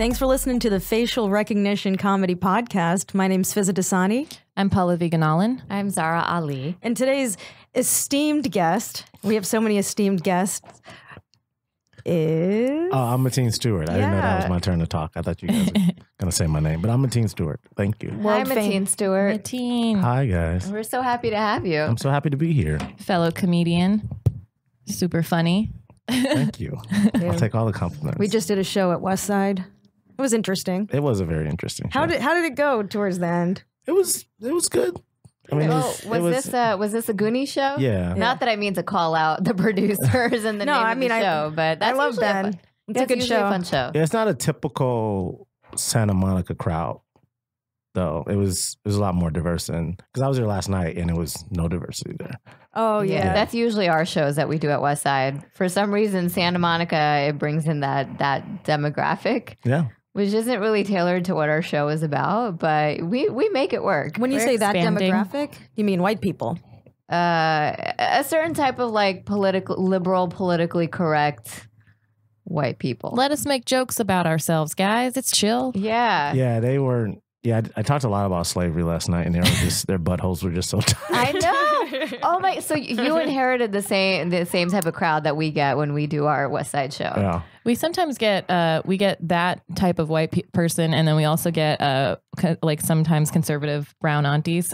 Thanks for listening to the Facial Recognition Comedy Podcast. My name's Fizza Dasani. I'm Pallavi Ganalan. I'm Zara Ali. And today's esteemed guest, we have so many esteemed guests, is... Oh, I'm Mateen Stewart. I didn't know that was my turn to talk. I thought you guys were going to say my name, but I'm Mateen Stewart. Thank you. Hi, Mateen Stewart. Mateen. Hi, guys. We're so happy to have you. I'm so happy to be here. Fellow comedian. Super funny. Thank you. I'll take all the compliments. We just did a show at West Side. It was interesting. It was a very interesting show. How did it go towards the end? It was good. I mean, was this a Goonie show? Yeah. Not that I mean to call out the producers and the name of the show, but that's I love usually Ben. It's a good usually show. a fun show. Yeah, it's not a typical Santa Monica crowd, though. It was a lot more diverse because I was there last night and it was no diversity there. Oh, yeah. That's usually our shows that we do at West Side. For some reason, Santa Monica, it brings in that demographic. Yeah. Which isn't really tailored to what our show is about, but we make it work. When you We're say expanding. that demographic, you mean white people? A certain type of like liberal, politically correct white people. Let us make jokes about ourselves, guys. It's chill. Yeah. Yeah, they were. Yeah, I talked a lot about slavery last night, and they were just their buttholes were just so tight. I know. Oh my! So you inherited the same type of crowd that we get when we do our West Side show. Yeah. We sometimes get that type of white person, and then we also get like sometimes conservative brown aunties.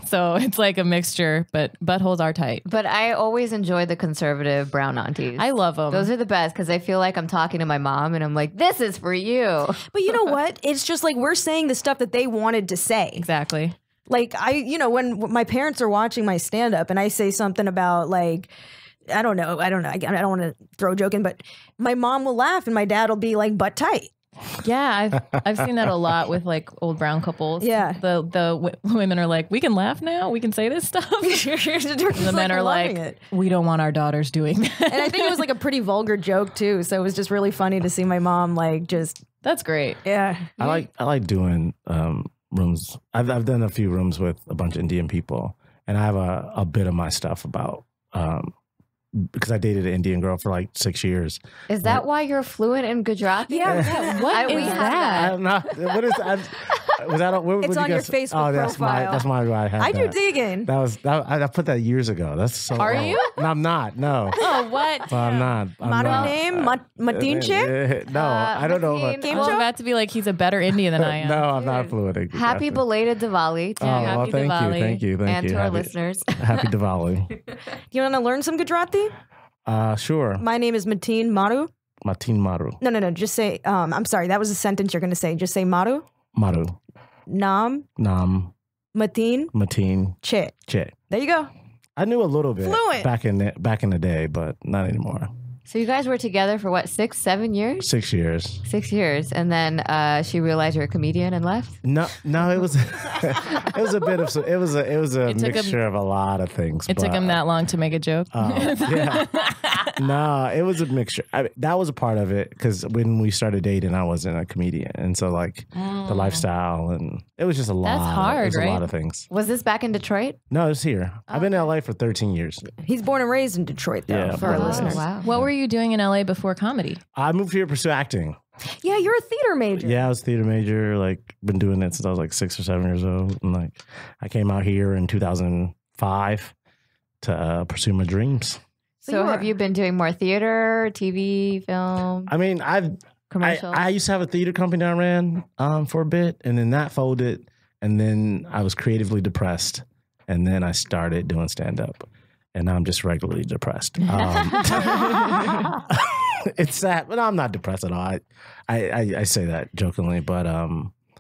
So it's like a mixture, but buttholes are tight. But I always enjoy the conservative brown aunties. I love them. Those are the best because I feel like I'm talking to my mom, and I'm like, "This is for you." But you know what? It's just like we're saying the stuff that they wanted to say. Exactly. Like when my parents are watching my stand up and I say something about like, I don't know. I don't want to throw a joke in, but my mom will laugh and my dad will be like, butt tight. Yeah, I've seen that a lot with like old brown couples. Yeah. The women are like, we can laugh now. We can say this stuff. And the men are like, we don't want our daughters doing that. And I think it was like a pretty vulgar joke too. So it was just really funny to see my mom like just. That's great. Yeah. I like doing rooms. I've done a few rooms with a bunch of Indian people, and I have a bit of my stuff about because I dated an Indian girl for like 6 years. Is that why you're fluent in Gujarati? Yeah. What is that? I'm not. What is that? Was that? Where, It's on your Facebook profile. That's my. I had. I do that. digging. I put that years ago. That's so. Are old. you? No, I'm not. No. Oh, what? But I'm not. Modern name? Mateen chick? No, I don't know. Mateen. Game Well, show? I'm about to be like, he's a better Indian than I am. No, I'm not fluent. in Happy Gujarati. belated Diwali to Oh, you well, Happy thank Diwali. you, thank you, thank and you. to our Happy- listeners. Happy Diwali. You want to learn some Gujarati? Sure. My name is Mateen Maru. Mateen Maru. No. Just say, I'm sorry. That was a sentence you're going to say. Just say Maru. Maru. Nam. Mateen. Mateen. Che. Che. There you go. I knew a little bit Fluent. back in the day, but not anymore. So you guys were together for what, 6, 7 years? 6 years. 6 years, and then she realized you're a comedian and left. No, it was it was a bit of it was a It took mixture of a lot of things. It took him that long to make a joke. Yeah. No, it was a mixture. That was a part of it because when we started dating, I wasn't a comedian, and so like the lifestyle and it was just a lot. That's hard, it was right? A lot of things. Was this back in Detroit? No, it's here. I've been in LA for 13 years. He's born and raised in Detroit, though, Yeah, for our oh, listeners. wow. What were you doing in LA before comedy? I moved here to pursue acting. Yeah, you're a theater major. Yeah, I was a theater major. Like, been doing it since I was like 6 or 7 years old. And like, I came out here in 2005 to pursue my dreams. So have you been doing more theater, TV, film, I mean, commercials? I used to have a theater company that I ran for a bit, and then that folded, and then I was creatively depressed, and then I started doing stand up, and now I'm just regularly depressed. It's sad, but I'm not depressed at all. I say that jokingly, but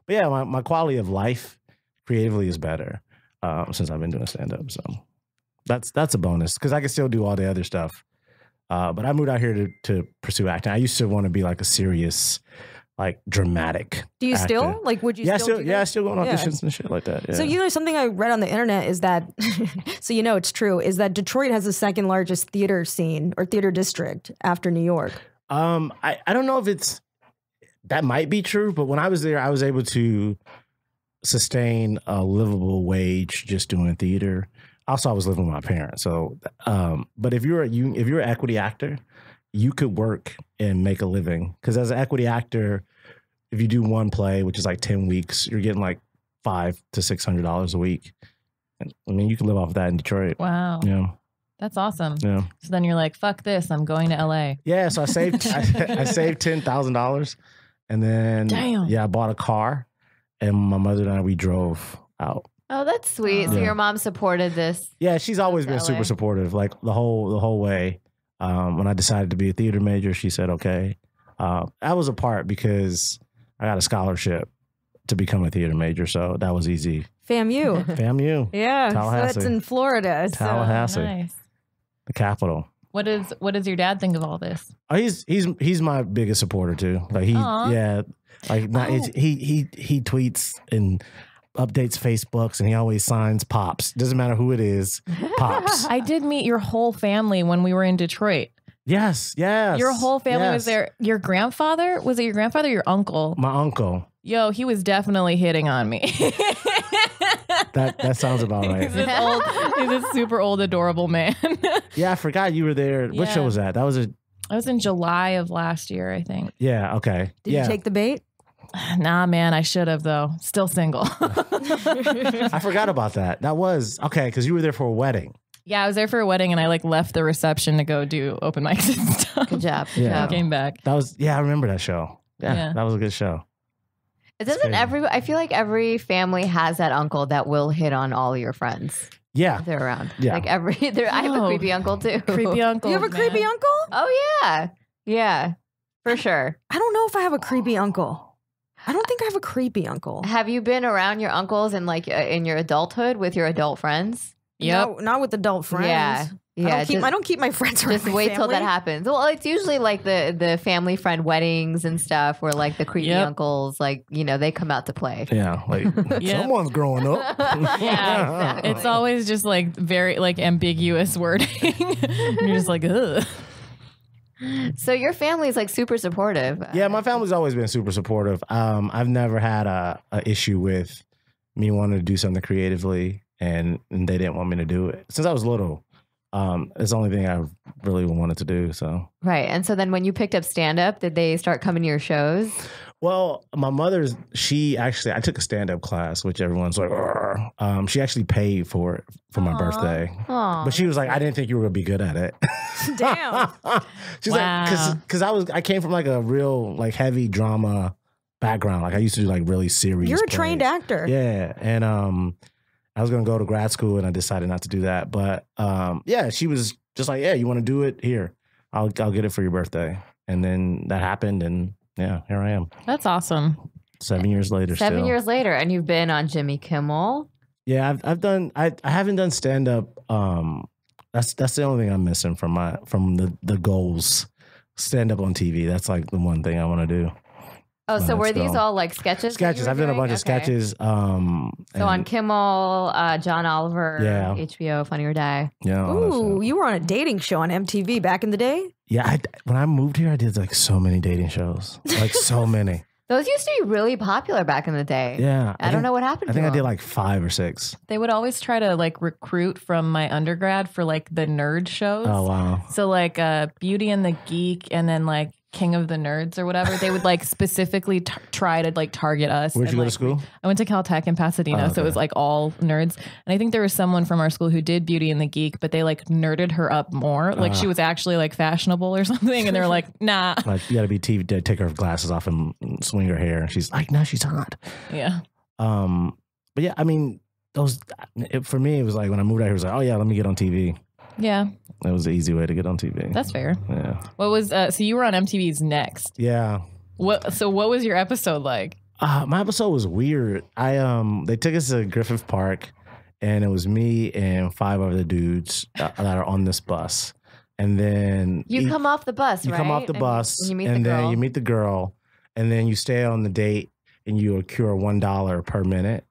yeah, my quality of life creatively is better since I've been doing stand up. So that's a bonus because I can still do all the other stuff. But I moved out here to pursue acting. I used to want to be like a serious, like dramatic. Do you actor. still? Like, would you still do that? I still go on Yeah. auditions and shit like that. Yeah. So, something I read on the internet is that, so it's true, is that Detroit has the second largest theater scene or theater district after New York. I don't know if that might be true, but when I was there, I was able to sustain a livable wage just doing theater. Also, I was living with my parents. So, but if you're an equity actor, you could work and make a living. Because as an equity actor, if you do one play, which is like 10 weeks, you're getting like $500 to $600 a week. And, I mean, you can live off of that in Detroit. Wow. Yeah. That's awesome. Yeah. So then you're like, fuck this. I'm going to LA. Yeah. So I saved I saved $10,000. And then I bought a car. And my mother and I, we drove out. Oh, that's sweet. So your mom supported this. Yeah, she's always been super supportive, like the whole way. When I decided to be a theater major, she said, okay. That was a part because I got a scholarship to become a theater major, so that was easy. FAMU. FAMU. Yeah, Tallahassee. so that's in Florida. Tallahassee. So nice. The capital. What does your dad think of all this? Oh, he's my biggest supporter too. Like he tweets and updates Facebooks, and he always signs Pops. Doesn't matter who it is, Pops. I did meet your whole family when we were in Detroit. Yes. Your whole family was there. Your grandfather? Was it your grandfather or your uncle? My uncle. Yo, he was definitely hitting on me. That sounds about right. He's a super old, adorable man. Yeah, I forgot you were there. What show was that? That was I was in July of last year, I think. Yeah, okay. Did you take the bait? Nah, man, I should have though. Still single. I forgot about that. That was okay because you were there for a wedding. Yeah, I was there for a wedding, and I like left the reception to go do open mics and stuff. Good job. Yeah. Came back. That was I remember that show. Yeah, that was a good show. It doesn't I feel like every family has that uncle that will hit on all your friends. Yeah. If they're around. Yeah. Like I have a creepy uncle too. Creepy uncle. You have a creepy uncle? Oh yeah. Yeah. For sure. I don't know if I have a creepy uncle. I don't think I have a creepy uncle. Have you been around your uncles in like in your adulthood with your adult friends? Yep. No, not with adult friends. Yeah. Yeah, I don't keep my friends around. Just my wait till family. that happens. Well, it's usually like the family friend weddings and stuff where like the creepy uncles, like, you know, they come out to play. Yeah. Like someone's growing up. Yeah. Exactly. It's always just like very like ambiguous wording. You're just like, ugh. So your family is like super supportive. Yeah, my family's always been super supportive. I've never had a issue with me wanting to do something creatively and they didn't want me to do it. Since I was little. It's the only thing I really wanted to do. So right. And so then when you picked up stand-up, did they start coming to your shows? Well, my mother's, I took a stand-up class, which everyone's like, she actually paid for it for my birthday. Aww, but she was like, I didn't think you were going to be good at it. Damn. She's like, because I came from like a real like heavy drama background. Like I used to do like really serious You're a plays. trained actor. Yeah. And I was going to go to grad school and I decided not to do that. But she was just like, yeah, you want to do it? Here, I'll get it for your birthday. And then that happened and yeah, here I am. That's awesome. 7 years later. 7 years later, and you've been on Jimmy Kimmel. Yeah, I haven't done stand up. That's the only thing I'm missing from the goals. Stand up on TV. That's like the one thing I want to do. Oh, so were these all like sketches? Sketches. I've done a bunch of sketches. So on Kimmel, John Oliver, HBO, Funny or Die. Yeah. Ooh, you were on a dating show on MTV back in the day? Yeah, when I moved here, I did like so many dating shows. Like so many. Those used to be really popular back in the day. Yeah. I don't know what happened to them. I did like 5 or 6. They would always try to like recruit from my undergrad for like the nerd shows. Oh, wow. So like Beauty and the Geek and then like King of the Nerds or whatever. They would like specifically try to like target us. Where'd you go to school? I went to Caltech in Pasadena. So it was like all nerds. And I think there was someone from our school who did Beauty and the Geek, but they like nerded her up more. Like she was actually like fashionable or something. And they were like, nah. Like you got to be TV to take her glasses off and swing her hair. And she's like, no, she's hot. Yeah. But yeah, I mean, for me, it was like when I moved out here, it was like, oh yeah, let me get on TV. Yeah. That was the easy way to get on TV. That's fair. Yeah. What was so you were on MTV's Next? Yeah. What was your episode like? My episode was weird. They took us to Griffith Park, and it was me and 5 other dudes that are on this bus. And then you come off the bus, right? You come off the bus, and you meet and the girl. then you meet the girl, and then you stay on the date, and you accrue $1 per minute.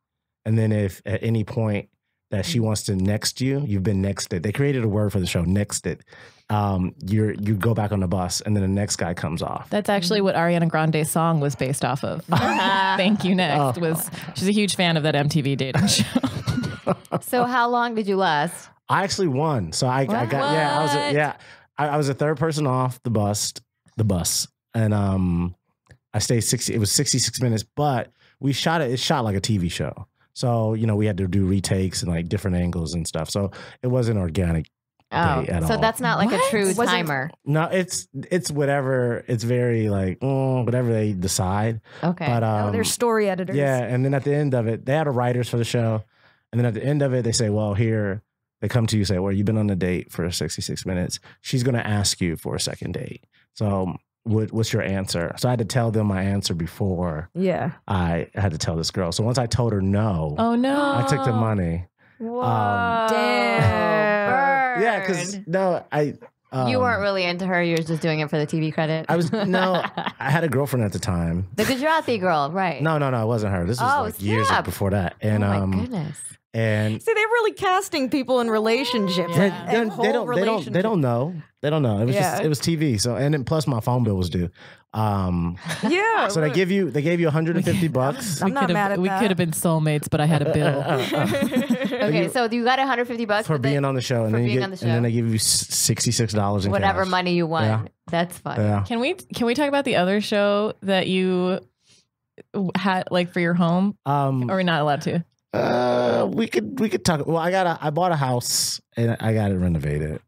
And then if at any point that she wants to next you, you've been nexted. They created a word for the show, nexted. You go back on the bus, and then the next guy comes off. That's actually what Ariana Grande's song was based off of. Thank You Next she's a huge fan of that MTV dating show. So how long did you last? I actually won. So I I was the third person off the bus, and I stayed 60. It was 66 minutes, but we shot it. It's shot like a TV show, so we had to do retakes and like different angles and stuff. So it wasn't organic. At so all. that's not like a true timer. No, it's whatever. It's very like whatever they decide. Okay. But they're story editors. Yeah, and then at the end of it, they had a writers for the show, and then at the end of it, they say, "Well, here." They come to you and say, well, you've been on a date for 66 minutes. She's going to ask you for a second date. So what's your answer? So I had to tell them my answer before I had to tell this girl. So once I told her no, I took the money. Whoa. Damn. Yeah, because you weren't really into her. You were just doing it for the TV credit. I had a girlfriend at the time. The Gujarati girl, right? No, it wasn't her. This was years before that. And, oh my goodness. And see, they're really casting people in relationships. They don't know. It was TV. So and then plus my phone bill was due. So they gave you $150. I'm not mad at that. We could have been soulmates, but I had a bill. Okay, so you got $150 for being on the show, and then and then they give you $66 in whatever cash. money you won. Yeah. That's fun. Yeah. Can we talk about the other show that you had like for your home? Or we're not allowed to? We could talk. Well, I bought a house and I got it renovated.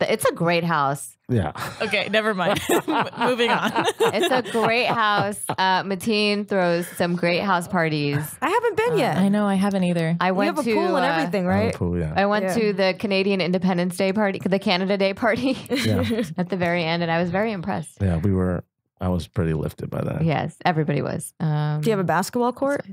It's a great house. Yeah. Okay, never mind. Moving on. It's a great house. Mateen throws some great house parties. I haven't been yet. I know I haven't either. I went you have to a pool and everything, right? Pool, yeah. I went to the Canadian Independence Day party, the Canada Day party at the very end, and I was very impressed. Yeah, I was pretty lifted by that. Yes, everybody was. Do you have a basketball court?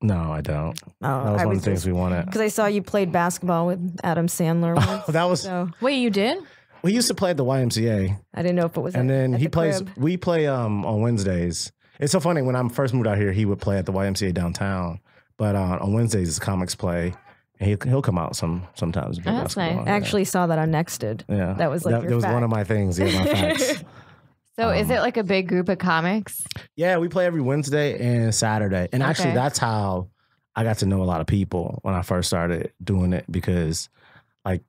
No, I don't. Oh, that was one of the things we wanted. Because I saw you played basketball with Adam Sandler once. That was. So Wait, you did? We used to play at the YMCA. I didn't know if it was. And then at he the plays. crib. We play on Wednesdays. It's so funny. When I first moved out here, he would play at the YMCA downtown. But on Wednesdays, his comics play, and he'll come out sometimes. Oh, that's nice. I actually saw that on Nexted. Yeah, that was like that was one of my things. Yeah, my facts. So is it like a big group of comics? Yeah, we play every Wednesday and Saturday, and actually that's how I got to know a lot of people when I first started doing it, because like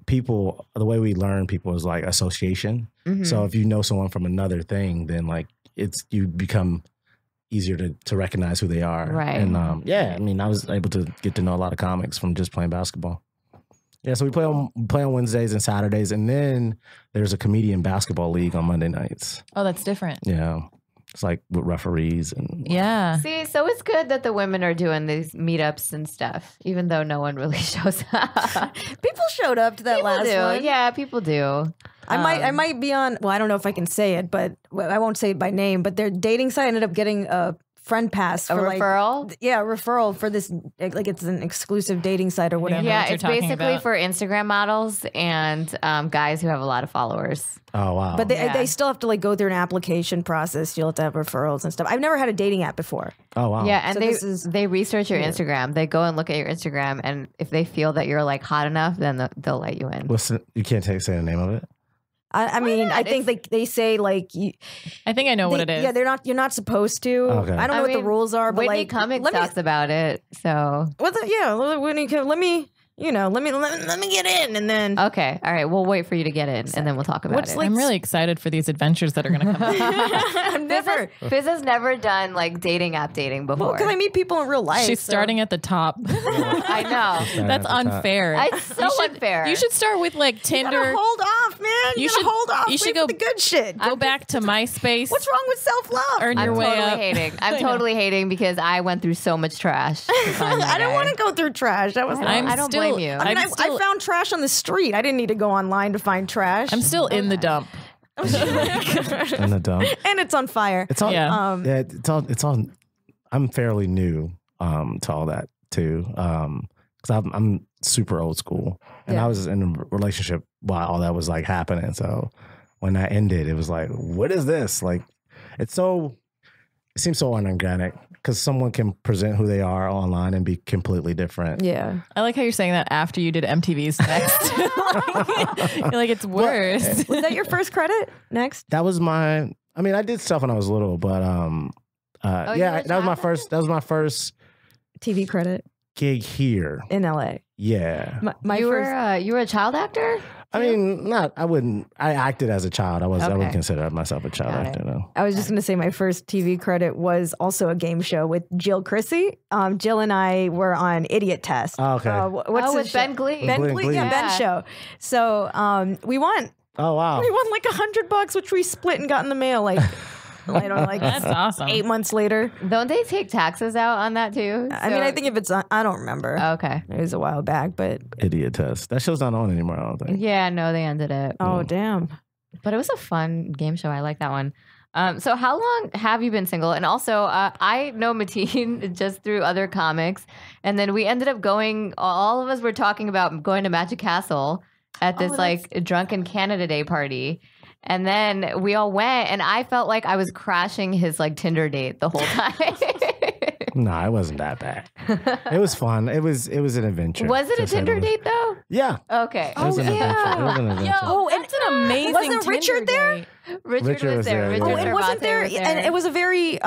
people, the way we learn people is like association. Mm-hmm. So if you know someone from another thing, then like you become easier to recognize who they are. Right. And I mean, I was able to get to know a lot of comics from just playing basketball. Yeah, so we play on Wednesdays and Saturdays, and then there's a comedian basketball league on Monday nights. Oh, that's different. Yeah. It's like with referees and See, so it's good that the women are doing these meetups and stuff, even though no one really shows up. People showed up to that last one. Yeah, people do. I might be on. Well, I don't know if I can say it, but I won't say it by name. But their dating site ended up getting a friend pass for referral. A referral for this. Like it's an exclusive dating site or whatever. Yeah, it's basically for Instagram models and guys who have a lot of followers. Oh wow! But they still have to like go through an application process. You'll have to have referrals and stuff. I've never had a dating app before. Oh wow! Yeah, and they research your Instagram. They go and look at your Instagram, and if they feel that you're like hot enough, then they'll let you in. Listen, you can't say the name of it. I mean, I think they say like. I think I know what it is. Yeah, you're not supposed to. Okay. I don't know what the rules are, but Whitney like Cummings talks about it. So Whitney, let me get in, and then okay, all right, we'll wait for you to get in, and then we'll talk about it. I'm really excited for these adventures that are going to come up. Fizz has never done like dating before. Because I meet people in real life. She's starting at the top. I know. That's unfair. It's so unfair. You should start with like Tinder. You gotta hold off, man. You should hold off. You should Wait go for the good shit. Go back to MySpace. What's wrong with self-love? Earn your way up. I'm totally hating because I went through so much trash. I don't want to go through trash. That was. I don't blame you. I mean, I found trash on the street. I didn't need to go online to find trash. I'm still in the dump. In the dump. And it's on fire. It's all. Yeah. It's all. I'm fairly new to all that too. Because I'm super old school, and I was in a relationship while all that was like happening. So when that ended, it was like, what is this? Like, it seems so unorganic. Because someone can present who they are online and be completely different. Yeah. I like how you're saying that after you did MTV's Next. You're like, it's worse. Was that your first credit? Next? That was I did stuff when I was little, but that was my first TV credit gig here in LA. Yeah. You were a child actor? I mean, I wouldn't. I acted as a child. I Okay. wouldn't consider myself a child Got actor. it. No. I was just going to say my first TV credit was also a game show with Jill Chrissy. Jill and I were on Idiot Test. Oh, okay. What's with his Ben show? Glee. Ben Glee, Glee, Glee. yeah, Ben's show. So we won. Oh wow. We won like $100, which we split and got in the mail like I don't know, like That's awesome. 8 months later. Don't they take taxes out on that too? I mean, I think if it's on, I don't remember. Okay. It was a while back, but Idiot Test. That show's not on anymore. I don't think. Yeah, no, they ended it. oh damn. But it was a fun game show. I like that one. So how long have you been single? And also, I know Mateen just through other comics. And then we ended up going, all of us were talking about going to Magic Castle at this like drunken Canada Day party. And then we all went, and I felt like I was crashing his like Tinder date the whole time. No, it wasn't that bad. It was fun. It was an adventure. Was it a to say the Tinder least. date though? Yeah. Okay. It was an adventure. It was an adventure. Oh, and That's an amazing. Wasn't Tinder Richard there? date. Richard was there. yeah. Richard oh, it wasn't Cervantes there, was and it was a very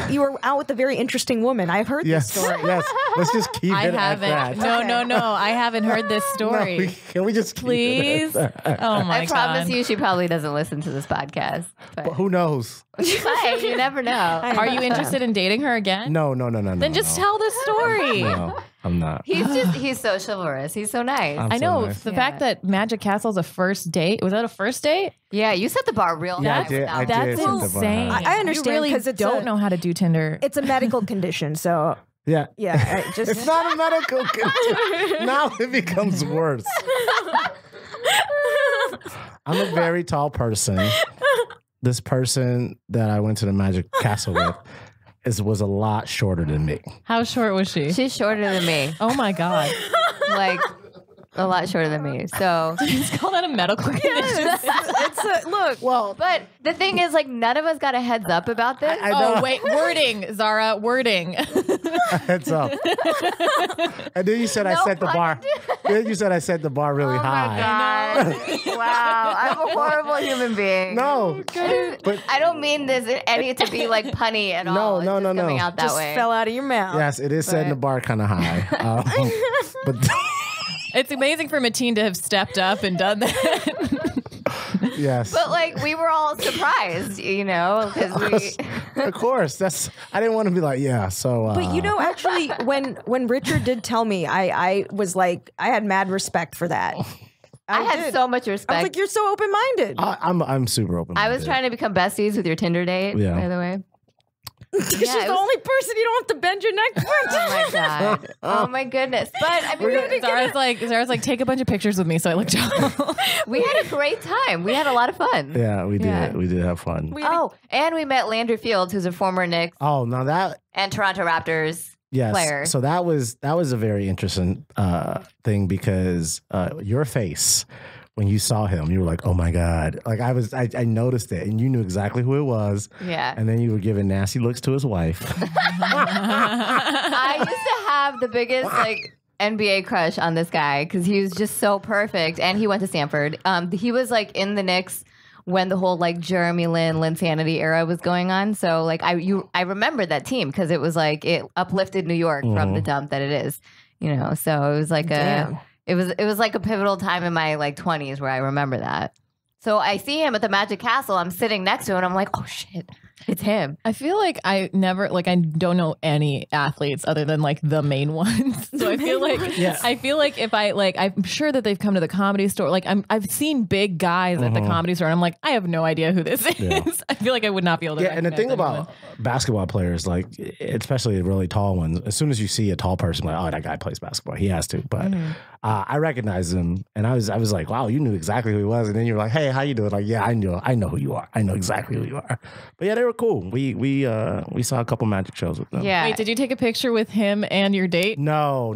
you were out with a very interesting woman. I've heard Yes. this story. Yes. Let's just keep I it at haven't. that. No. I haven't heard this story. No, can we just keep Please. it at that? Oh my I promise god. you, she probably doesn't listen to this podcast. But But who knows? she might. You never know. Are you interested in dating her again? No. Then just tell the story. No, I'm not. He's so chivalrous. He's so nice. I'm I so know nice. the fact that Magic Castle's a first date. Was that a first date? Yeah, you set the bar real Yeah, I high. did. with that I one. did. That's set the bar insane. high. I understand, You really 'cause it's don't a- know how to do Tinder. It's a medical condition, so Yeah. yeah, I just It's not a medical condition. Now it becomes worse. I'm a very tall person. This person that I went to the Magic Castle with was a lot shorter than me. How short was she? She's shorter than me. Oh my god. Like a lot shorter than me. So Just call that a medical condition. it's a, look. Well, but the thing is, like, none of us got a heads up about this. I know. Oh wait, wording, Zara, wording. Heads up. And then you said I No set the bar. Then you said I set the bar really high. Wow, I'm a horrible human being. No. But I don't mean this any to be like punny at all. It's No, just no. coming out that Just way. fell out of your mouth. yes, it is setting the bar kind of high. But It's amazing for Mateen to have stepped up and done that. yes. But like we were all surprised, you know, because we. Of course. I didn't want to be like, yeah, so But you know, actually, when Richard did tell me, I was like, I had mad respect for that. I had did. so much I respect. was like, you're so open minded. I'm super open. I was trying to become besties with your Tinder date, Yeah. by the way. She's it the was- only person you don't have to bend your neck for. Oh my god! Oh my goodness! But I mean, Zara's like, take a bunch of pictures with me so I look tall. we had a great time. We had a lot of fun. Yeah, we did. Yeah. We did have fun. Oh, and we met Landry Fields, who's a former Knicks Oh, now that and Toronto Raptors yes. player. So that was a very interesting thing because your face when you saw him, you were like, "Oh my god!" Like I noticed it, and you knew exactly who it was. Yeah. And then you were giving nasty looks to his wife. I used to have the biggest like NBA crush on this guy because he was just so perfect, and he went to Stanford. He was like in the Knicks when the whole like Jeremy Lin, Linsanity era was going on. So like I remember that team because it was like it uplifted New York from the dump that it is, you know. So it was like it was like a pivotal time in my like 20s where I remember that. So I see him at the Magic Castle. I'm sitting next to him and I'm like, oh shit, it's him. I feel like I don't know any athletes other than like the main ones. So I feel like Yeah. I feel like if I like I'm sure that they've come to the Comedy Store. Like I've seen big guys at the Comedy Store and I'm like, I have no idea who this is. Yeah. I feel like I would not be able to Yeah, and the thing recognize about basketball players, like especially the really tall ones, as soon as you see a tall person, like, oh, that guy plays basketball, he has to. But I recognized him, and I was like, wow, you knew exactly who he was. And then you were like, hey, how you doing? Like, yeah, I know who you are. I know exactly who you are. But yeah, they were cool. We saw a couple magic shows with them. Yeah. Wait, did you take a picture with him and your date? No.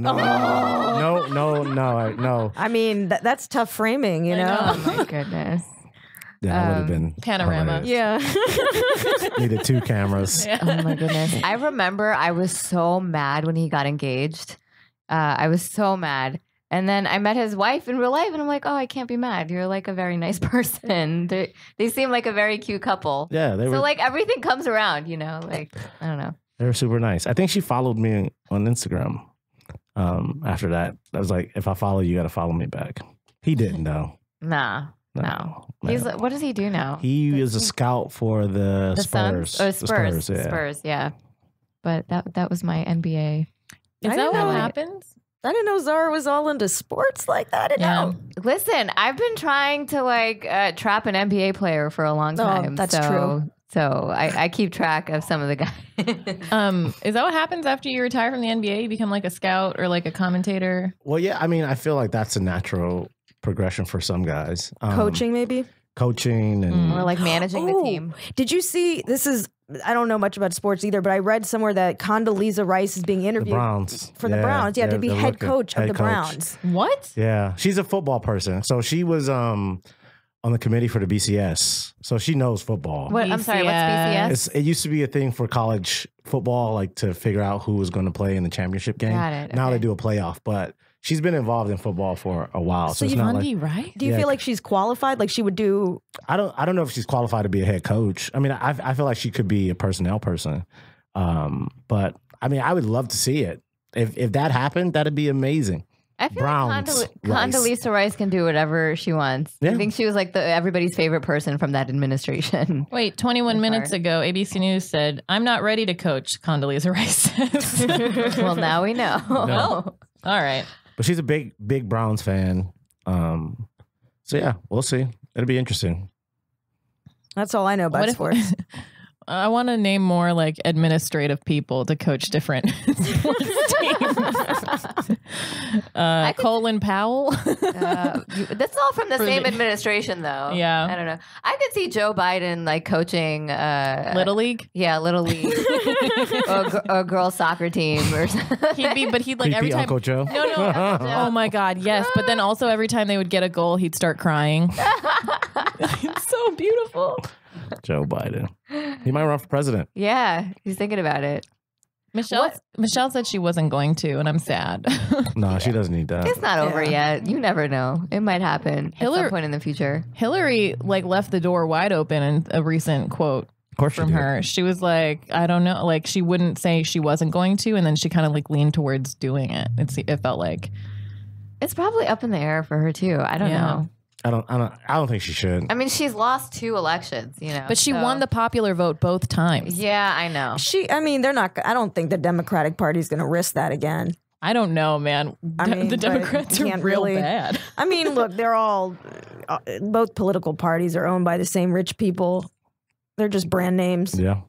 I mean, that's tough framing, you know? Oh my goodness. Yeah, that would have been Panorama. hilarious. Yeah. Needed 2 cameras. Oh my goodness. I remember I was so mad when he got engaged. I was so mad. And then I met his wife in real life and I'm like, oh, I can't be mad. You're like a very nice person. They seem like a very cute couple. Yeah, they So were. like everything comes around, you know, like, I don't know. They were super nice. I think she followed me on Instagram. After that, I was like, if I follow you, got to follow me back. He didn't though. Nah. No. Man. What does he do now? He is a scout for the Spurs. Suns? Oh, Spurs. Yeah. Spurs, yeah. But that was my NBA. Is that what happens? I didn't know Zara was all into sports like that. I didn't know. Listen, I've been trying to trap an NBA player for a long time. That's true. So I keep track of some of the guys. Is that what happens after you retire from the NBA? You become like a scout or like a commentator? Well, yeah. I mean, I feel like that's a natural progression for some guys. Coaching, maybe? Coaching and or like managing the team. Did you see, I don't know much about sports either, but I read somewhere that Condoleezza Rice is being interviewed for the Browns. Yeah, to be head coach of the Browns. What? Yeah. She's a football person. So she was on the committee for the BCS. So she knows football. What? I'm sorry, what's BCS? It used to be a thing for college football, like to figure out who was going to play in the championship game. Got it. Now they do a playoff, but she's been involved in football for a while. So it's not like, right? Do you feel like she's qualified? Like she would do? I don't know if she's qualified to be a head coach. I mean, I feel like she could be a personnel person. But I mean, I would love to see it. If that happened, that'd be amazing. I feel like Condoleezza Rice can do whatever she wants. Yeah. I think she was like everybody's favorite person from that administration. Wait, 21 minutes ago, ABC News said, "I'm not ready to coach," Condoleezza Rice says. Well, now we know. No. All right. But she's a big Browns fan. So yeah, we'll see. It'll be interesting. That's all I know about sports. I want to name more like administrative people to coach different sports teams. Colin Powell. That's all from the same administration, though. Yeah. I don't know. I could see Joe Biden like coaching Little League. Yeah, Little League or girls soccer team or something. He'd like Creepy every time. Uncle Joe. No. Oh my God, yes. But then also every time they would get a goal, he'd start crying. It's so beautiful. Joe Biden. He might run for president. Yeah, he's thinking about it. Michelle said she wasn't going to, and I'm sad. No, she doesn't need that. It's not over yet. You never know. It might happen at some point in the future. Hillary left the door wide open in a recent quote from her. She was like, I don't know, like she wouldn't say she wasn't going to, and then she kind of leaned towards doing it. It felt like it's probably up in the air for her too. I don't know. I don't think she should. I mean, she's lost 2 elections, But she won the popular vote both times. Yeah, I know. They're not. I don't think the Democratic Party's going to risk that again. I don't know, man. The Democrats are real bad. I mean, look, they're all both political parties are owned by the same rich people. They're just brand names. Yeah.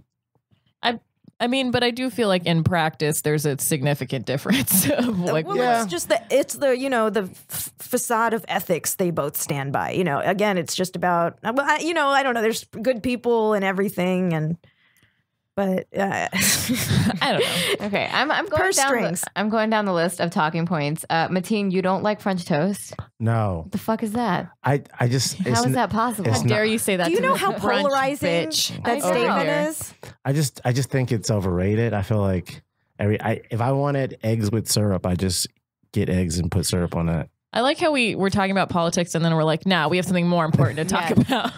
I mean, but I do feel like in practice, there's a significant difference. It's just the facade of ethics they both stand by. Again, it's just about, I don't know. There's good people and everything, but I don't know. Okay, I'm going down the list of talking points. Mateen, you don't like French toast? No. What the fuck is that? I just. How is that possible? How dare you say that? Do you know how polarizing that statement is? I just think it's overrated. I feel like if I wanted eggs with syrup, I just get eggs and put syrup on it. I like how we're talking about politics and then we're like, nah, we have something more important to talk about.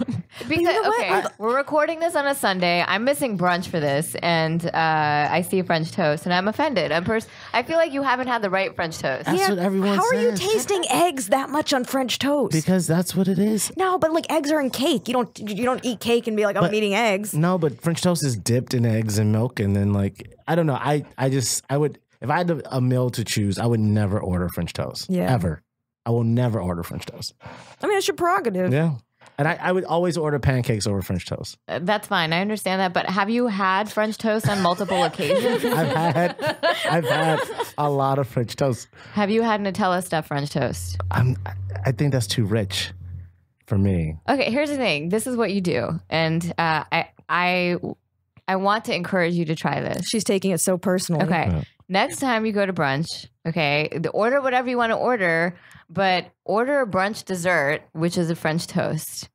Because, we're recording this on a Sunday. I'm missing brunch for this, and I see French toast, and I'm offended. I feel like you haven't had the right French toast. That's what everyone says. How are you tasting eggs that much on French toast? Because that's what it is. No, but like eggs are in cake. You don't eat cake and be like, I'm eating eggs. No, but French toast is dipped in eggs and milk, and then I don't know. I would, if I had a meal to choose, I would never order French toast. Yeah. Ever. I will never order French toast. I mean, it's your prerogative. Yeah. And I would always order pancakes over French toast. That's fine. I understand that. But have you had French toast on multiple occasions? I've had a lot of French toast. Have you had Nutella stuffed French toast? I think that's too rich for me. Okay, here's the thing. This is what you do. And I want to encourage you to try this. She's taking it so personally. Okay. Yeah. Next time you go to brunch, order whatever you want to order, but order a brunch dessert, which is a French toast,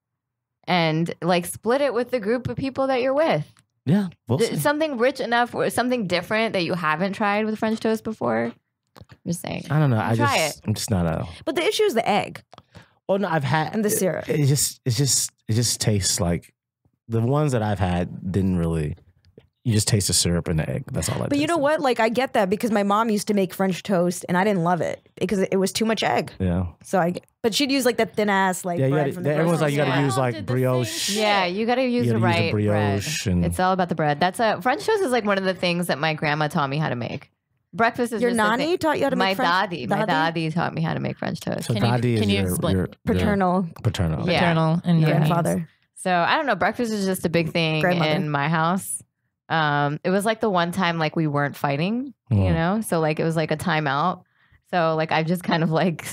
and split it with the group of people that you're with. Yeah. We'll see. Something rich enough or something different that you haven't tried with French toast before. I'm just saying. I don't know. I'm just not a. But the issue is the egg. Oh no, I've had and the syrup. It just tastes like the ones that I've had didn't really. you just taste the syrup and the egg. That's all I But you know what? Like, I get that because my mom used to make French toast and I didn't love it because it was too much egg. Yeah. But she'd use like that thin ass like bread from the everyone's like, you got to use Yeah. like brioche. Yeah, you got to use the right brioche bread. and- It's all about the bread. French toast is like one of the things that my grandma taught me how to make. Breakfast is Your just a nanny thing. taught you how to make French French My dadi taught me how to make French toast. So Can you- dadi is can you your, explain? your paternal paternal. Yeah. Paternal and grandfather. So I don't know. Breakfast is just a big thing Grandmother. in my house. It was like the one time like we weren't fighting, you know? So like it was like a timeout. So like I've just kind of like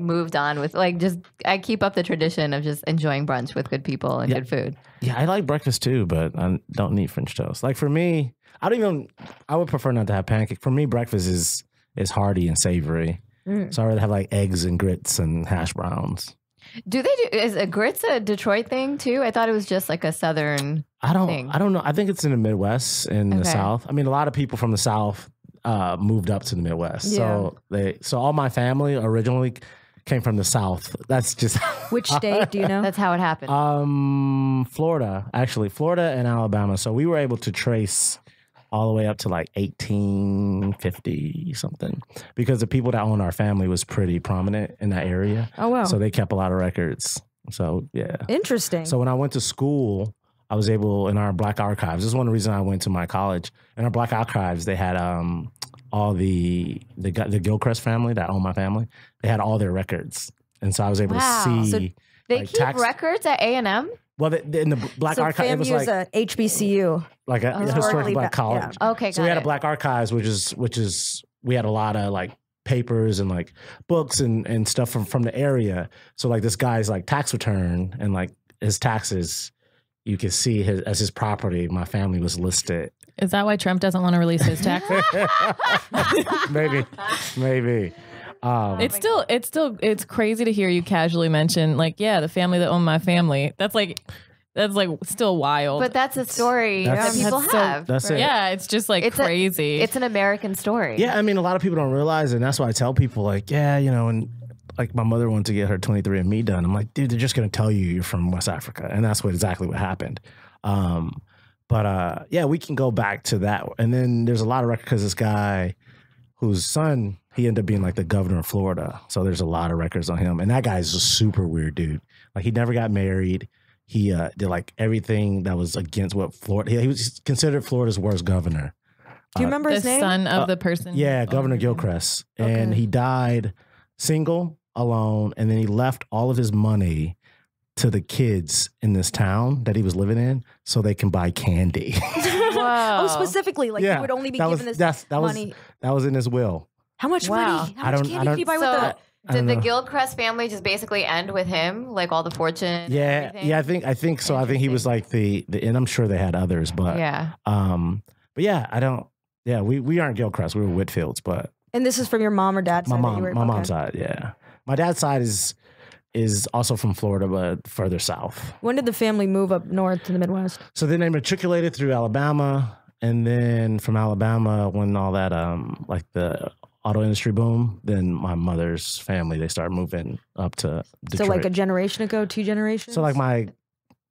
moved on with like just I keep up the tradition of just enjoying brunch with good people and good food. Yeah, I like breakfast too, but I don't need French toast. Like for me, I would prefer not to have pancake. For me, breakfast is hearty and savory. So I rather have like eggs and grits and hash browns. Is a grits a Detroit thing too? I thought it was just like a Southern thing. I don't know. I think it's in the Midwest and the South. I mean, a lot of people from the South moved up to the Midwest. Yeah. So all my family originally came from the South. That's just Which state do you know? That's how it happened. Florida and Alabama. So we were able to trace all the way up to like 1850 something because the people that owned our family was pretty prominent in that area. Oh, wow. So they kept a lot of records. So yeah. Interesting. So when I went to school, I was able in our Black Archives. This is one reason I went to my college. In our Black Archives, they had all the Gilchrist family that owned my family. They had all their records, and so I was able to see. So they like, keep records at A&M? Well, in the Black Archives, it was FAMU is like a HBCU. like a historically black college. Yeah. Okay, So we had a Black Archives, which is we had a lot of like papers and like books and stuff from the area. So like this guy's like tax return and like his taxes, you can see as his property. My family was listed. Is that why Trump doesn't want to release his taxes? Maybe. It's crazy to hear you casually mention like, yeah, the family that owned my family. That's like still wild. But that's a story that people have. That's it. Yeah, it's just like crazy. It's an American story. Yeah, I mean, a lot of people don't realize it, and that's why I tell people like, yeah, you know, and like my mother wanted to get her 23andMe done. I'm like, dude, they're just going to tell you're from West Africa. And that's exactly what happened. Yeah, we can go back to that. And then there's a lot of records because this guy whose son, he ended up being like the governor of Florida. So there's a lot of records on him. And that guy's a super weird dude. Like he never got married. He did like everything that was against what Florida, he was considered Florida's worst governor. Do you remember his the name? son of the person. Yeah, Governor Gilchrist. And he died single, alone, and then he left all of his money to the kids in this town that he was living in so they can buy candy. Whoa. Oh, specifically, like you would only be given this money. That was in his will. How much money? How much candy did he buy with So that? did the Gilchrist family just basically end with him, like all the fortune? Yeah, and yeah. I think so. I think he was like the, and I'm sure they had others, but but yeah, I don't. Yeah, we aren't Gilchrist. We were Whitfields, but And this is from your mom or dad's side? my mom's side. Yeah, my dad's side is also from Florida, but further south. When did the family move up north to the Midwest? So then they matriculated through Alabama, and then from Alabama, when all that like the auto industry boom, then my mother's family, they started moving up to Detroit. So like a generation ago, 2 generations? So like my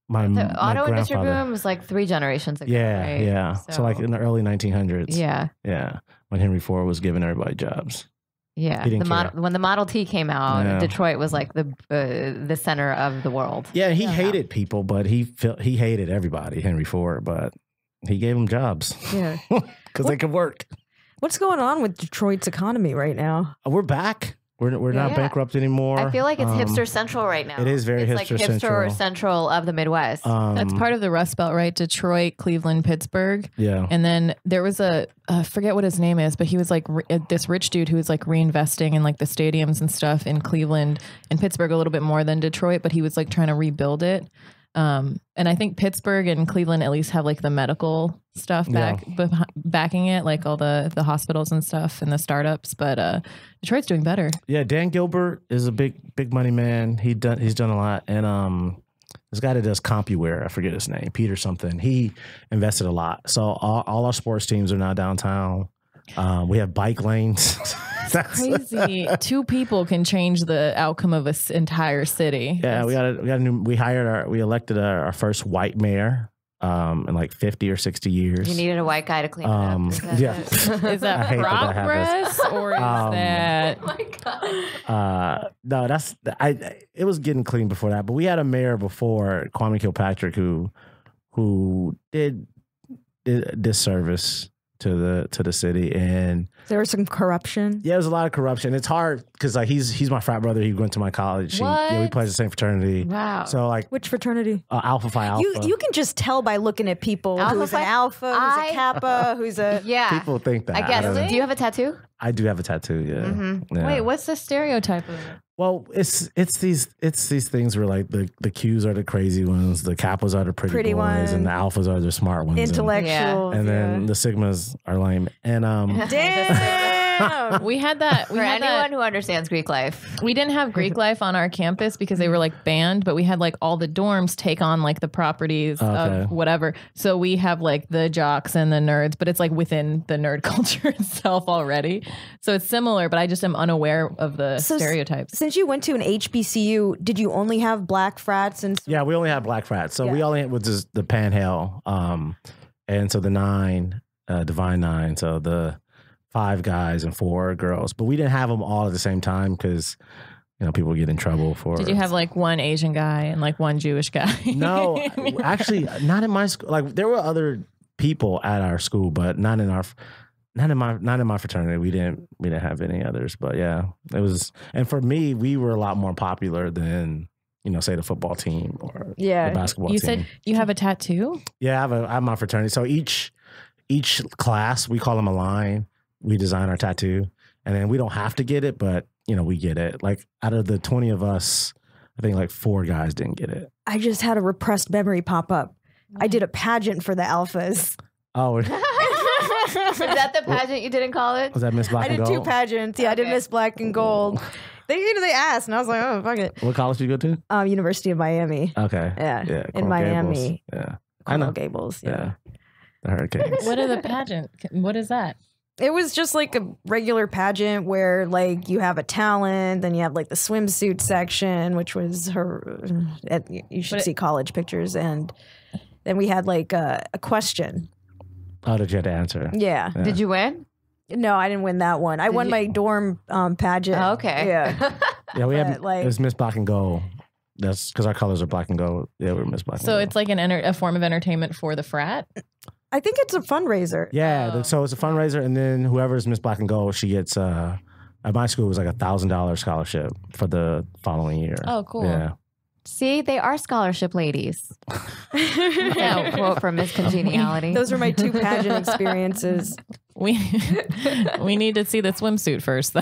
the auto industry grandfather. boom was like 3 generations ago. Yeah, right? yeah. So like in the early 1900s. Yeah. Yeah. When Henry Ford was giving everybody jobs. Yeah, He didn't care. when the Model T came out, Yeah. Detroit was like the center of the world. Yeah, he hated people, but he hated everybody, Henry Ford, but he gave them jobs. Yeah. Because they could work. What's going on with Detroit's economy right now? We're back. We're not bankrupt anymore. I feel like it's hipster central right now. It is very it's hipster like hipster central. central of the Midwest. That's part of the Rust Belt, right? Detroit, Cleveland, Pittsburgh. Yeah. And then there was I forget what his name is, but he was like this rich dude who was like reinvesting in like the stadiums and stuff in Cleveland and Pittsburgh a little bit more than Detroit, but he was like trying to rebuild it. And I think Pittsburgh and Cleveland at least have like the medical stuff backing it, like all the hospitals and stuff and the startups. But Detroit's doing better. Yeah, Dan Gilbert is a big money man. He's done a lot. And this guy that does CompuWare, I forget his name, Peter something. He invested a lot. So all our sports teams are now downtown. We have bike lanes. That's crazy. 2 people can change the outcome of an entire city. Yeah, we elected our first white mayor in like 50 or 60 years. You needed a white guy to clean it up. Is that Yeah. it? Is that progress or is that? Oh my God. No, it was getting clean before that, but we had a mayor before, Kwame Kilpatrick, who did disservice to the city, and There was some corruption. yeah, there was a lot of corruption. It's hard because like he's my frat brother. He went to my college. What? We played the same fraternity. Wow. So like Which fraternity? Alpha Phi Alpha. You can just tell by looking at people Alpha who's Phi- an alpha, who's I- a kappa, who's a Yeah. People think that. I guess. don't know. Do you have a tattoo? I do have a tattoo. Yeah. Mm-hmm. Yeah. Wait, what's the stereotype of it? Well, it's these things where like the Qs are the crazy ones, the Kappas are the pretty boys, and the Alphas are the smart ones. intellectual. And then the Sigmas are lame. And Damn. We had that. For anyone who understands Greek life. We didn't have Greek life on our campus because they were like banned, but we had like all the dorms take on like the properties Okay. of whatever. So we have like the jocks and the nerds, but it's like within the nerd culture itself already. So it's similar, but I just am unaware of the So stereotypes. Since you went to an HBCU, did you only have black frats and yeah, we only had black frats. So we Yeah. only had was just the Panhandle. And so the 9, Divine 9. So the 5 guys and 4 girls. But we didn't have them all at the same time because, people get in trouble for. Did you have like one Asian guy and like one Jewish guy? No, actually, not in my school. Like there were other people at our school, but not in my fraternity. We didn't have any others. But yeah, it was. And for me, we were a lot more popular than say the football team or the basketball You team. said you have a tattoo? Yeah, I have my fraternity. So each class, we call them a line. We design our tattoo, and then we don't have to get it, but we get it. Like out of the 20 of us, I think like 4 guys didn't get it. I just had a repressed memory pop up. I did a pageant for the alphas. Oh, Is that the pageant you did in college? was that Miss Black I and did 2 Gold? pageants. Yeah, I did Okay. Miss Black and Gold. They asked, and I was like, oh, fuck it. What college did you go to? University of Miami. Okay. Yeah, in Coral Miami. Gables. Yeah. I Coral know. Gables. Yeah. Yeah. The Hurricanes. What are the pageant? What is that? It was just like a regular pageant where like you have a talent, then you have like the swimsuit section, which was her. You should see college pictures, and then we had like a question. Oh, that you had to answer. Yeah. Yeah. Did you win? No, I didn't win that one. I won you- my dorm pageant. Oh, okay. Yeah. Yeah, we had But, like- it was Miss Black and Gold. That's because our colors are black and gold. Yeah, we're Miss Black and So Gold. it's like a form of entertainment for the frat? I think it's a fundraiser. Yeah, Oh. so it's a fundraiser, and then whoever's Miss Black and Gold, she gets at my school it was like $1,000 scholarship for the following year. Oh, cool. Yeah, See, they are scholarship ladies. Yeah, quote from Miss Congeniality. Those are my 2 pageant experiences. We need to see the swimsuit first, though.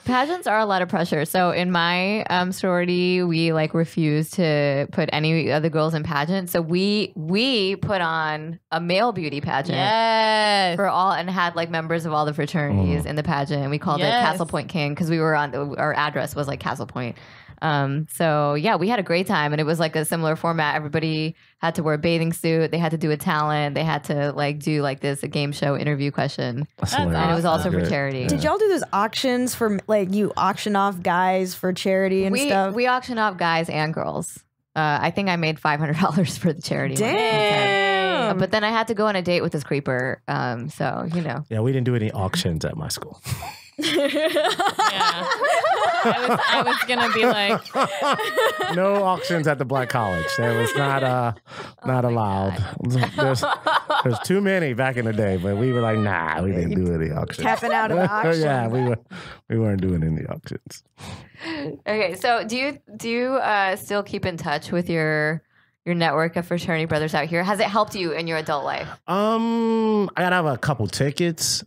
Pageants are a lot of pressure. So in my sorority, we like refused to put any other girls in pageants. So we put on a male beauty pageant Yes. for all and had like members of all the fraternities in the pageant. And we called it Yes. Castle Point King because we were our address was like Castle Point. So yeah, we had a great time, and it was like a similar format. Everybody had to wear a bathing suit. They had to do a talent. They had to like do like a game show interview question, that's That's hilarious. and it was also That's for good. charity. Yeah. Did y'all do those auctions for like you auction off guys for charity and we stuff? we auction off guys and girls. I think I made $500 for the charity. one time. Damn. But then I had to go on a date with this creeper. So Yeah, we didn't do any auctions at my school. Yeah. I was gonna be like, No auctions at the Black College. That was not allowed. There's too many back in the day, but we were like, nah, we didn't do any auctions. Tapping out of the auction. Yeah, we weren't doing any auctions. okay. So do you still keep in touch with your network of fraternity brothers out here? Has it helped you in your adult life? I gotta have a couple tickets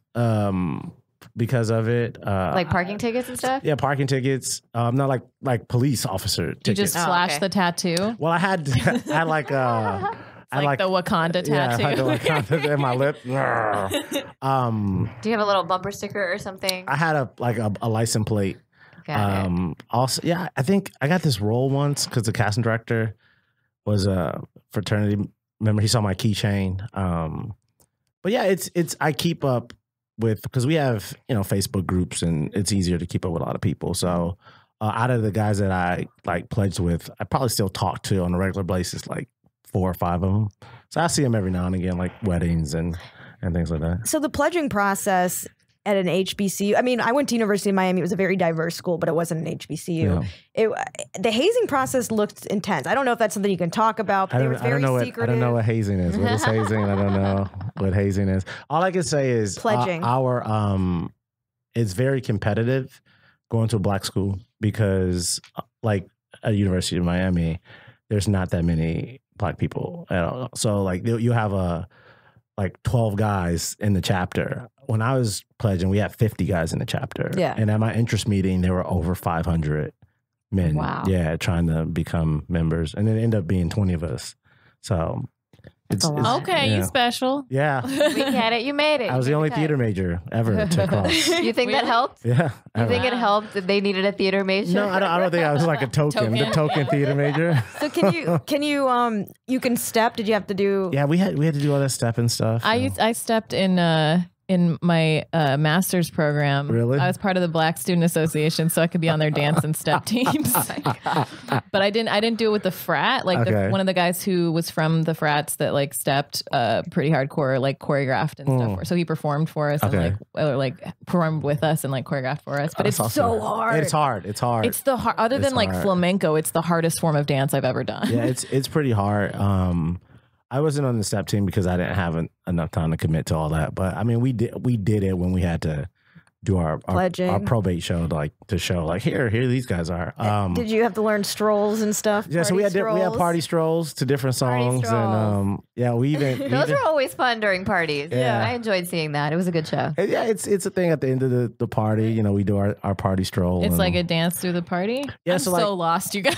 because of it. Like parking tickets and stuff? Yeah, parking tickets. Not like police officer you tickets. just Oh, flash okay. the tattoo. Well, I had like Like the Wakanda yeah, tattoo. I had the Wakanda in my lip. Do you have a little bumper sticker or something? I had a license plate. Got it. Also, yeah, I think I got this role once because the casting director was a fraternity member. He saw my keychain. But yeah, it's I keep up with because we have Facebook groups and it's easier to keep up with a lot of people. So out of the guys that I like pledged with, I probably still talk to on a regular basis, like 4 or 5 of them. So I see them every now and again, like weddings and things like that. So the pledging process at an HBCU, I mean, I went to University of Miami. It was a very diverse school, but it wasn't an HBCU. The hazing process looked intense. I don't know if that's something you can talk about, but it was very secretive. I don't know what hazing is. What is hazing? I don't know what hazing is. All I can say is pledging. It's very competitive going to a black school because like at University of Miami, there's not that many black people at all. So like you have like 12 guys in the chapter. When I was pledging, we had 50 guys in the chapter. Yeah. And at my interest meeting, there were over 500 men. Wow. Yeah, trying to become members. And then it ended up being 20 of us. So it's okay, you special. Yeah. We get it. You made it. I was the only theater major ever to cross. You think that helped? Yeah. You think it helped that they needed a theater major? No, I don't think I was like a the token theater major. So you can step? Did you have to do? Yeah, we had to do all that step and stuff. I stepped in my master's program. Really? I was part of the Black Student Association, so I could be on their dance and step teams. But I didn't do it with the frat. Like one of the guys who was from the frats that like stepped pretty hardcore, like choreographed and stuff. So he performed for us and like performed with us and like choreographed for us. But it's so hard. It's hard. It's hard. It's the hard. Other than like flamenco, it's the hardest form of dance I've ever done. Yeah, it's pretty hard. I wasn't on the step team because I didn't have enough time to commit to all that. But I mean, we did it when we had to do our probate show, like to show like here these guys are. Did you have to learn strolls and stuff? Yeah, so we had party strolls to different songs, and we even those are always fun during parties. Yeah, I enjoyed seeing that. It was a good show. Yeah, it's a thing at the end of the party. You know, we do our party stroll. It's like a dance through the party. Yeah, I'm so lost, you guys.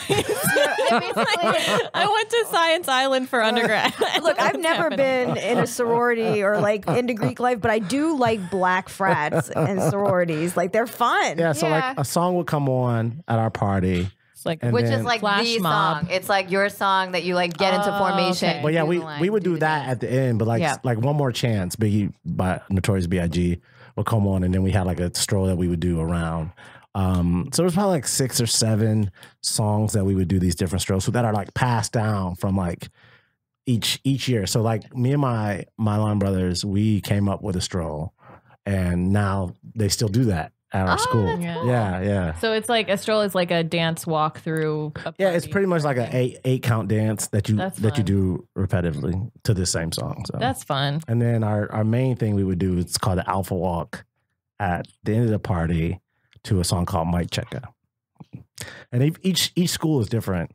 I went to Science Island for undergrad. Look, I've never been in a sorority or like into Greek life, but I do like black frats and sororities. Like they're fun. Yeah, so like a song would come on at our party. It's like which is like the song. It's like your song that you like get into formation. Okay. But yeah, we would do that at the end, but like One More Chance, Biggie by Notorious B.I.G. would come on, and then we had like a stroll that we would do around. So it was probably like 6 or 7 songs that we would do these different strolls that are like passed down from like each year. So like me and my line brothers, we came up with a stroll, and now they still do that at our school. Cool. Yeah. So it's like a stroll is like a dance walk through. Yeah, it's pretty much like an 8 count dance that you do repetitively to the same song. So that's fun. And then our main thing we would do is called the Alpha Walk at the end of the party to a song called Mic Checker. And each school is different.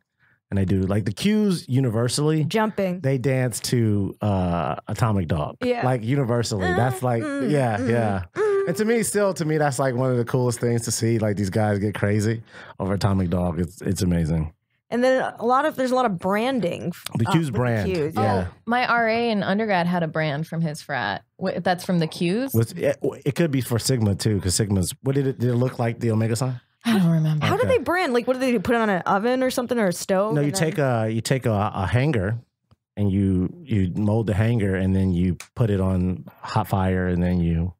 And they do like the Qs universally jumping. They dance to Atomic Dog. Yeah. Like universally. That's like yeah. And to me, that's like one of the coolest things to see. Like these guys get crazy over Atomic Dog. It's amazing. And then there's a lot of branding. The Q's brand. The Q's. Yeah. My RA in undergrad had a brand from his frat. That's from the Q's? It could be for Sigma too, because Sigma's, did it look like the Omega sign? I don't remember. How do they brand? Like, what do they do? Put it on an oven or something, or a stove? No, you take a hanger, and you mold the hanger, and then you put it on hot fire, and then you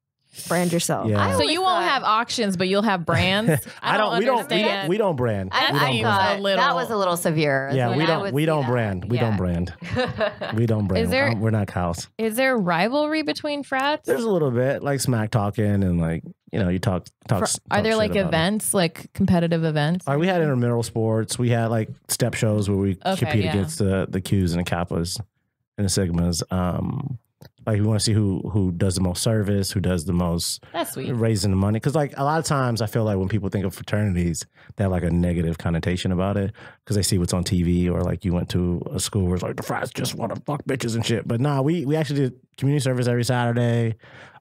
brand yourself. Yeah. So you won't have auctions, but you'll have brands. We don't brand. I thought that was a little severe. Yeah, we don't brand. We don't brand. We don't brand. We're not cows. Is there rivalry between frats? There's a little bit, like smack talking, and like you talk. Are there like events, like competitive events? Like we had intramural sports. We had like step shows where we compete against the Qs and the Kappas and the Sigmas. Like we want to see who does the most service, who does the most raising the money. Because like a lot of times I feel like when people think of fraternities, they have like a negative connotation about it because they see what's on TV, or like you went to a school where it's like the frats just want to fuck bitches and shit. But nah, we actually did community service every Saturday.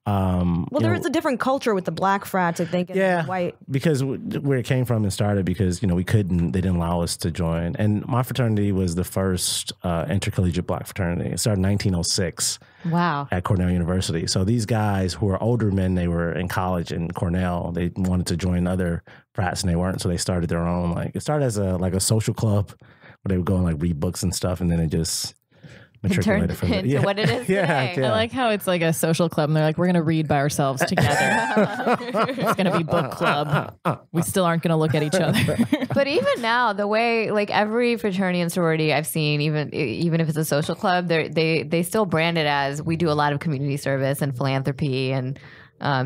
There is a different culture with the black frats, I think, and the white. Because where it came from and started, because they didn't allow us to join. And my fraternity was the first intercollegiate black fraternity. It started in 1906. Wow. At Cornell University. So these guys who were older men, they were in college in Cornell. They wanted to join other frats and they weren't, so they started their own. Like it started as a social club where they would go and like read books and stuff, and then it just matriculated from it. into what it is today. I like how it's like a social club and they're like, we're going to read by ourselves together. It's going to be book club. We still aren't going to look at each other. But even now, the way like every fraternity and sorority I've seen, even if it's a social club, they still brand it as we do a lot of community service and philanthropy and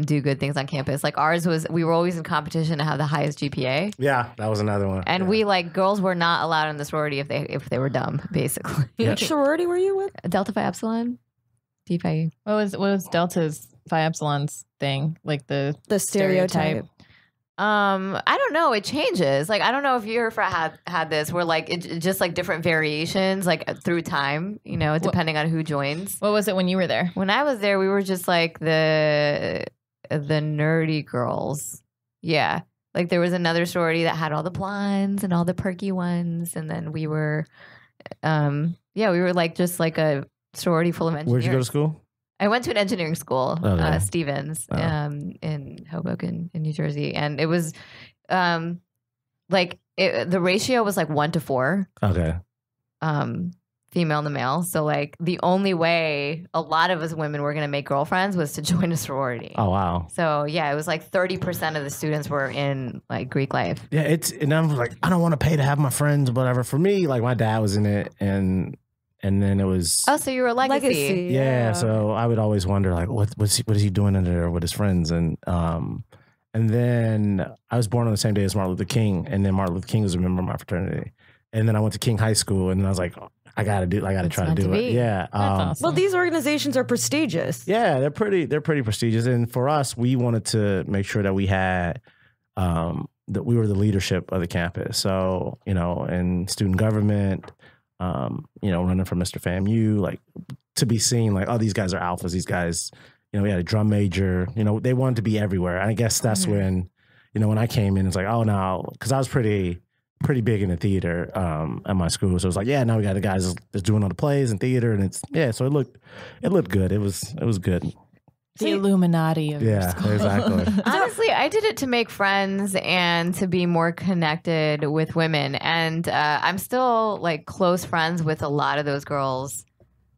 do good things on campus. Like ours we were always in competition to have the highest GPA. Yeah, that was another one. And we like girls were not allowed in the sorority if they were dumb, basically. Which sorority were you with? Delta Phi Epsilon, D Phi U. What was Delta's Phi Epsilon's thing? Like the stereotype. I don't know. It changes. Like I don't know if you ever had this where like it just like different variations like through time, you know, depending on who joins. What was it when you were there? When I was there, we were just like the nerdy girls. Yeah. Like there was another sorority that had all the blondes and all the perky ones, and then we were we were like just like a sorority full of engineers. Where'd you go to school? I went to an engineering school, Stevens, in Hoboken, in New Jersey, and it was the ratio was like 1 to 4. Okay. Female to male. So like the only way a lot of us women were going to make girlfriends was to join a sorority. Oh wow. So yeah, it was like 30% of the students were in like Greek life. Yeah, and I'm like, I don't want to pay to have my friends, whatever. For me, like my dad was in it, and then it was. Oh, so you were a legacy. Yeah, so I would always wonder, like, what is he doing in there with his friends? And then I was born on the same day as Martin Luther King, and then Martin Luther King was a member of my fraternity. And then I went to King High School, and then I was like, I got to try to do it. Yeah. That's awesome. Well, these organizations are prestigious. Yeah, they're pretty prestigious. And for us, we wanted to make sure that we had that we were the leadership of the campus. So, you know, in student government, running for Mr. FAMU, like to be seen like, oh, these guys are alphas. These guys, you know, we had a drum major, you know, they wanted to be everywhere. And I guess that's when, you know, when I came in, it's like, oh, no, because I was pretty big in the theater at my school. So it was like, yeah, now we got the guys that's doing all the plays and theater. And so it looked good. It was good. The Illuminati of your school. Exactly. Honestly, I did it to make friends and to be more connected with women. And I'm still like close friends with a lot of those girls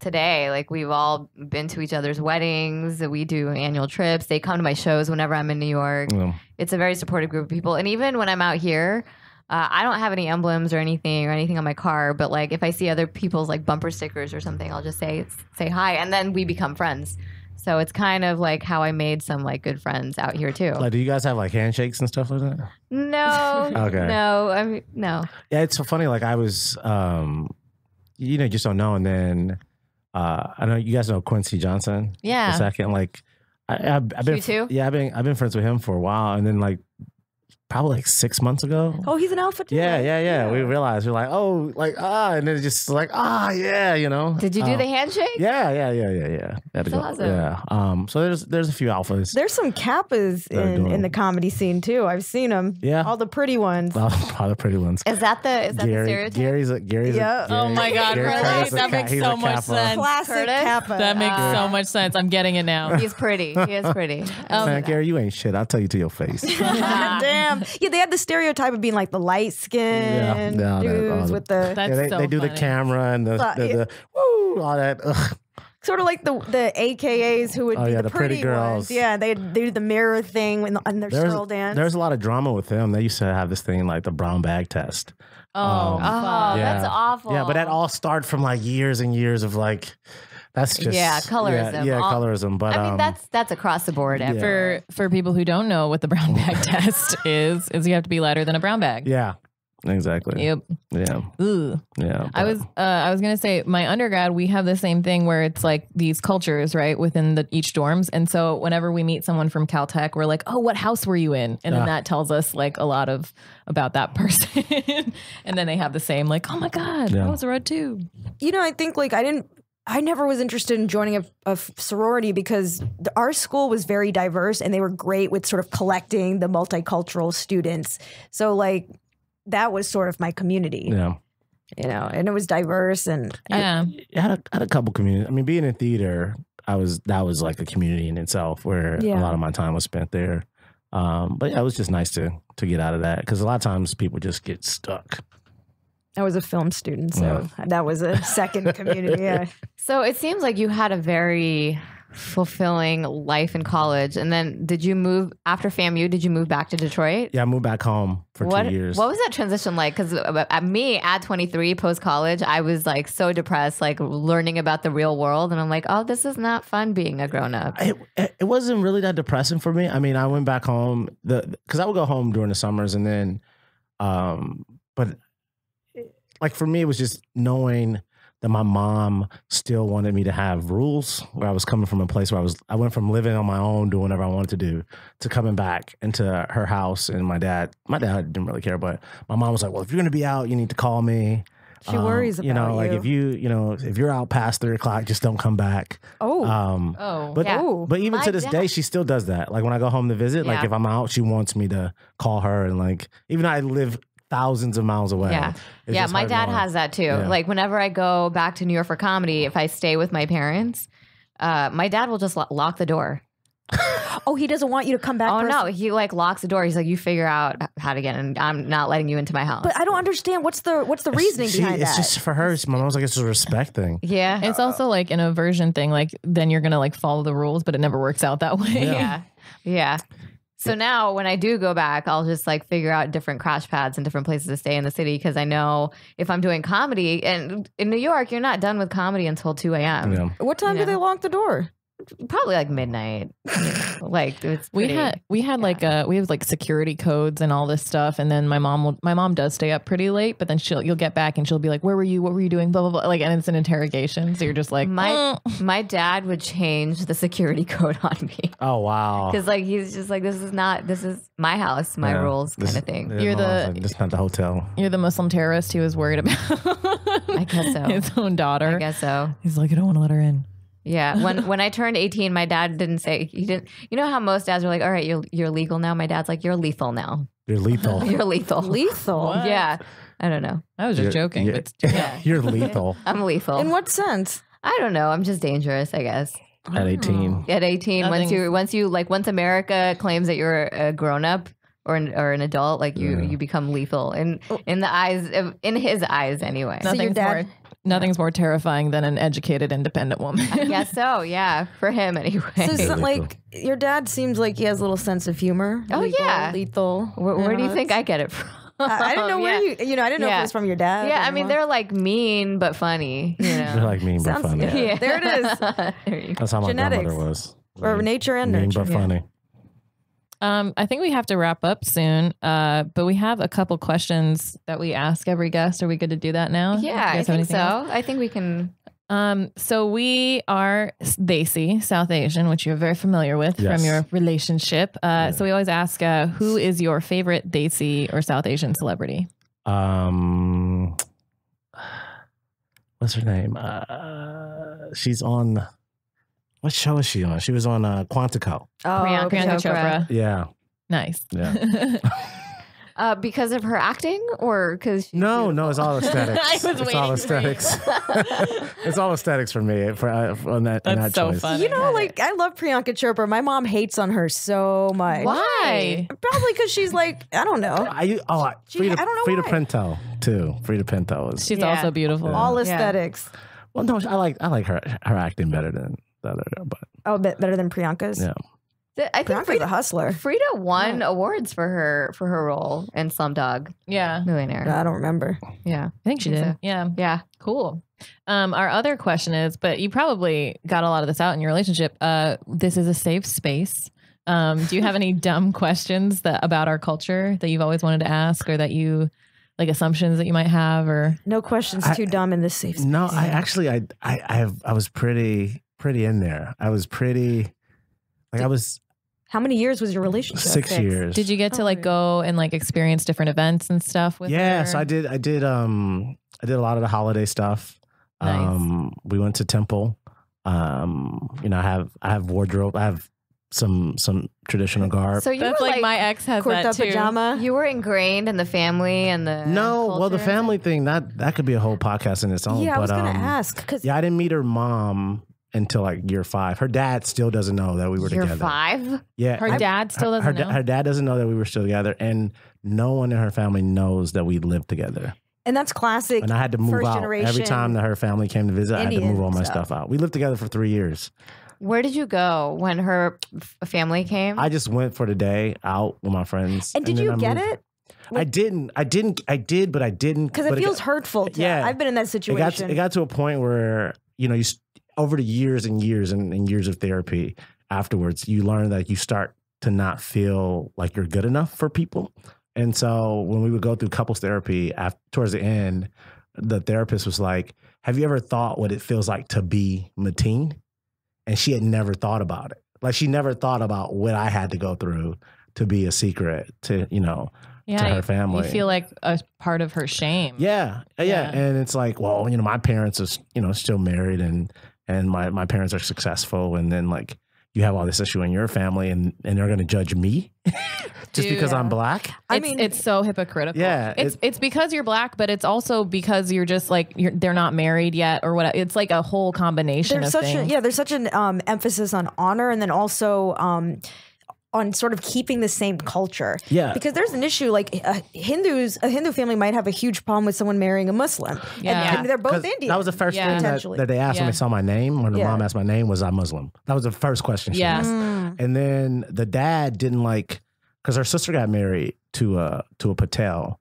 today. Like we've all been to each other's weddings. We do annual trips. They come to my shows whenever I'm in New York. Yeah. It's a very supportive group of people. And even when I'm out here, I don't have any emblems or anything on my car. But like if I see other people's like bumper stickers or something, I'll just say hi. And then we become friends. So it's kind of like how I made some like good friends out here too. Like, do you guys have like handshakes and stuff like that? No. Okay. No. I mean, no. Yeah, it's so funny. Like I was, you just don't know. And then I know you guys know Quincy Johnson. Yeah. The second, like I've been, you too? Yeah, I've been friends with him for a while, and then like. Probably like 6 months ago. Oh, he's an alpha too. Yeah. We realized we're like, and then it's just like, yeah, you know. Did you do the handshake? Yeah. That's awesome. Yeah. So there's a few alphas. There's some kappas in the comedy scene too. I've seen them. Yeah. All the pretty ones. All the pretty ones. Is that the stereotype? Gary's. Yeah. Oh my God, really? That makes so much sense. Classic kappa. That makes so much sense. I'm getting it now. He's pretty. He is pretty. Man, Gary, you ain't shit. I'll tell you to your face. Damn. Yeah, they have the stereotype of being like the light skin dudes with the. They do the camera and the woo, all that. Ugh. Sort of like the AKAs who would be the pretty girls. Ones. Yeah, they do the mirror thing and their swirl dance. There's a lot of drama with them. They used to have this thing like the brown bag test. That's awful. Yeah, but that all started from like years and years of like. That's just colorism. Yeah, colorism. But I mean, that's across the board. Yeah. For people who don't know what the brown bag test is you have to be lighter than a brown bag. Yeah, exactly. Yep. Yeah. Ooh. Yeah. I was gonna say my undergrad we have the same thing where it's like these cultures right within each dorms, and so whenever we meet someone from Caltech, we're like, oh, what house were you in? And then that tells us like a lot about that person. And then they have the same like, oh my God, I was a red too. You know, I think like I never was interested in joining a sorority because our school was very diverse and they were great with sort of collecting the multicultural students. So like that was sort of my community. Yeah. You know, and it was diverse and I had a couple communities. I mean, being in theater, that was like a community in itself where a lot of my time was spent there. But yeah, it was just nice to get out of that because a lot of times people just get stuck. I was a film student, so that was a second community. Yeah. So it seems like you had a very fulfilling life in college. And then did you move after FAMU? Did you move back to Detroit? Yeah, I moved back home for 2 years. What was that transition like? Because me at 23 post college, I was like so depressed, like learning about the real world. And I'm like, oh, this is not fun being a grown up. It wasn't really that depressing for me. I mean, I went back home because I would go home during the summers, and then, but like for me, it was just knowing that my mom still wanted me to have rules, where I was coming from a place where I went from living on my own, doing whatever I wanted to do, to coming back into her house. And my dad didn't really care, but my mom was like, well, if you're going to be out, you need to call me. She worries about you. Like if you're out past 3:00, just don't come back. But even to this day, she still does that. Like when I go home to visit, like if I'm out, she wants me to call her, and like, even though I live thousands of miles away. Yeah, my dad has that too. Yeah. Like whenever I go back to New York for comedy, if I stay with my parents, my dad will just lock the door. Oh, he doesn't want you to come back? Oh, no. He like locks the door. He's like, you figure out how to get in. I'm not letting you into my house. But I don't understand. What's the reasoning behind that? It's just for her. My mom's like, it's a respect thing. Yeah. It's also like an aversion thing. Like then you're going to like follow the rules, but it never works out that way. Yeah. So now when I do go back, I'll just like figure out different crash pads and different places to stay in the city, because I know if I'm doing comedy, and in New York, you're not done with comedy until 2 a.m. Yeah. What time do they lock the door? Probably like midnight. Like it's pretty, we had like security codes and all this stuff, and then my mom does stay up pretty late, but then you'll get back and she'll be like, where were you? What were you doing? Blah blah blah. Like, and it's an interrogation, so you're just like, my dad would change the security code on me. Oh wow! Because like he's just like, this is my house, my rules, kind of thing. You're this not the hotel. You're the Muslim terrorist he was worried about. I guess so. His own daughter. I guess so. He's like, I don't want to let her in. Yeah. When I turned 18, my dad didn't say, he didn't, you know how most dads are like, all right, you're legal now. My dad's like, you're lethal now. You're lethal. You're lethal. Lethal? What? Yeah. I don't know. I was just joking. You're lethal. I'm lethal. In what sense? I don't know. I'm just dangerous, I guess. At 18. At 18, once America claims that you're a grown up or an adult, like you become lethal in his eyes anyway. So your dad. Nothing's more terrifying than an educated, independent woman. I guess so, yeah. For him, anyway. So, like, your dad seems like he has a little sense of humor. Oh, Lethal. Where do you think I get it from? I didn't know where I didn't know if it was from your dad. Yeah, I mean, they're like mean but funny. You know? They're like mean but funny. Yeah. There it is. That's how my Genetics. grandmother was. Or nature and mean nurture. but funny. I think we have to wrap up soon, but we have a couple questions that we ask every guest. Are we good to do that now? Yeah, I think so. I think we can. So we are Desi, South Asian, which you're very familiar with from your relationship. So we always ask, who is your favorite Desi or South Asian celebrity? What's her name? She's on... What show is she on? She was on Quantico. Oh, Priyanka Chopra. Yeah. Nice. Yeah. Because of her acting, or because no, it's all aesthetics. It's all aesthetics. It's all aesthetics for me. On that, That's so choice. funny. You know, like, I love Priyanka Chopra. My mom hates on her so much. Why? Probably because she's like, I don't know. Frida why. Pinto too. Frida Pinto is. She's also beautiful. All aesthetics. Well, no, I like her acting better than the other, but better than Priyanka's. Yeah. I think Priyanka's a hustler. Frida won awards for her role in Slumdog Millionaire. I don't remember. Yeah, I think she did. So. Yeah. Cool. Our other question is, but you probably got a lot of this out in your relationship. This is a safe space. Do you have any dumb questions about our culture that you've always wanted to ask, or that you like assumptions that you might have, or no questions too dumb in this safe space? No, I was pretty in there. I was pretty like I was. How many years was your relationship? 6 years. Did you get to go and experience different events and stuff with her? So I did a lot of the holiday stuff. Nice. We went to temple. I have wardrobe. I have some traditional garb. So you That's were like my ex has kurta that too. pajama. You were ingrained in the family and the well, the culture. family thing that could be a whole podcast in its own. Yeah, but, I was going to ask because I didn't meet her mom until year 5. Her dad still doesn't know that we were together. Year 5? Yeah. Her dad still doesn't know? Her dad doesn't know that we were still together, and no one in her family knows that we lived together. And that's classic. And I had to move first out generation every time that her family came to visit. I had to Indian move all my stuff. stuff out. We lived together for 3 years. Where did you go when her family came? I just went for the day out with my friends. And did then you I get moved. it? I did, but I didn't. Because it feels hurtful. Yeah. I've been in that situation. It got to a point where, over the years and years and years of therapy afterwards, you learn that you start to not feel like you're good enough for people. And so when we would go through couples therapy, towards the end, the therapist was like, have you ever thought what it feels like to be Mateen? And she had never thought about it. Like, she never thought about what I had to go through to be a secret to, to her family. You feel like a part of her shame. Yeah. And it's like, well, my parents are, still married and my parents are successful. And then like, you have all this issue in your family and they're going to judge me just because I'm black. I mean, it's so hypocritical. Yeah. It's because you're black, but it's also because you're just like, they're not married yet or what. It's like a whole combination of things. There's such an emphasis on honor and then also on sort of keeping the same culture. Yeah. Because there's an issue like a Hindu family might have a huge problem with someone marrying a Muslim. Yeah. And they're both Indian. That was the first thing that they asked when they saw my name. When the mom asked my name, was I Muslim? That was the first question she asked. And then the dad didn't like, because her sister got married to a Patel.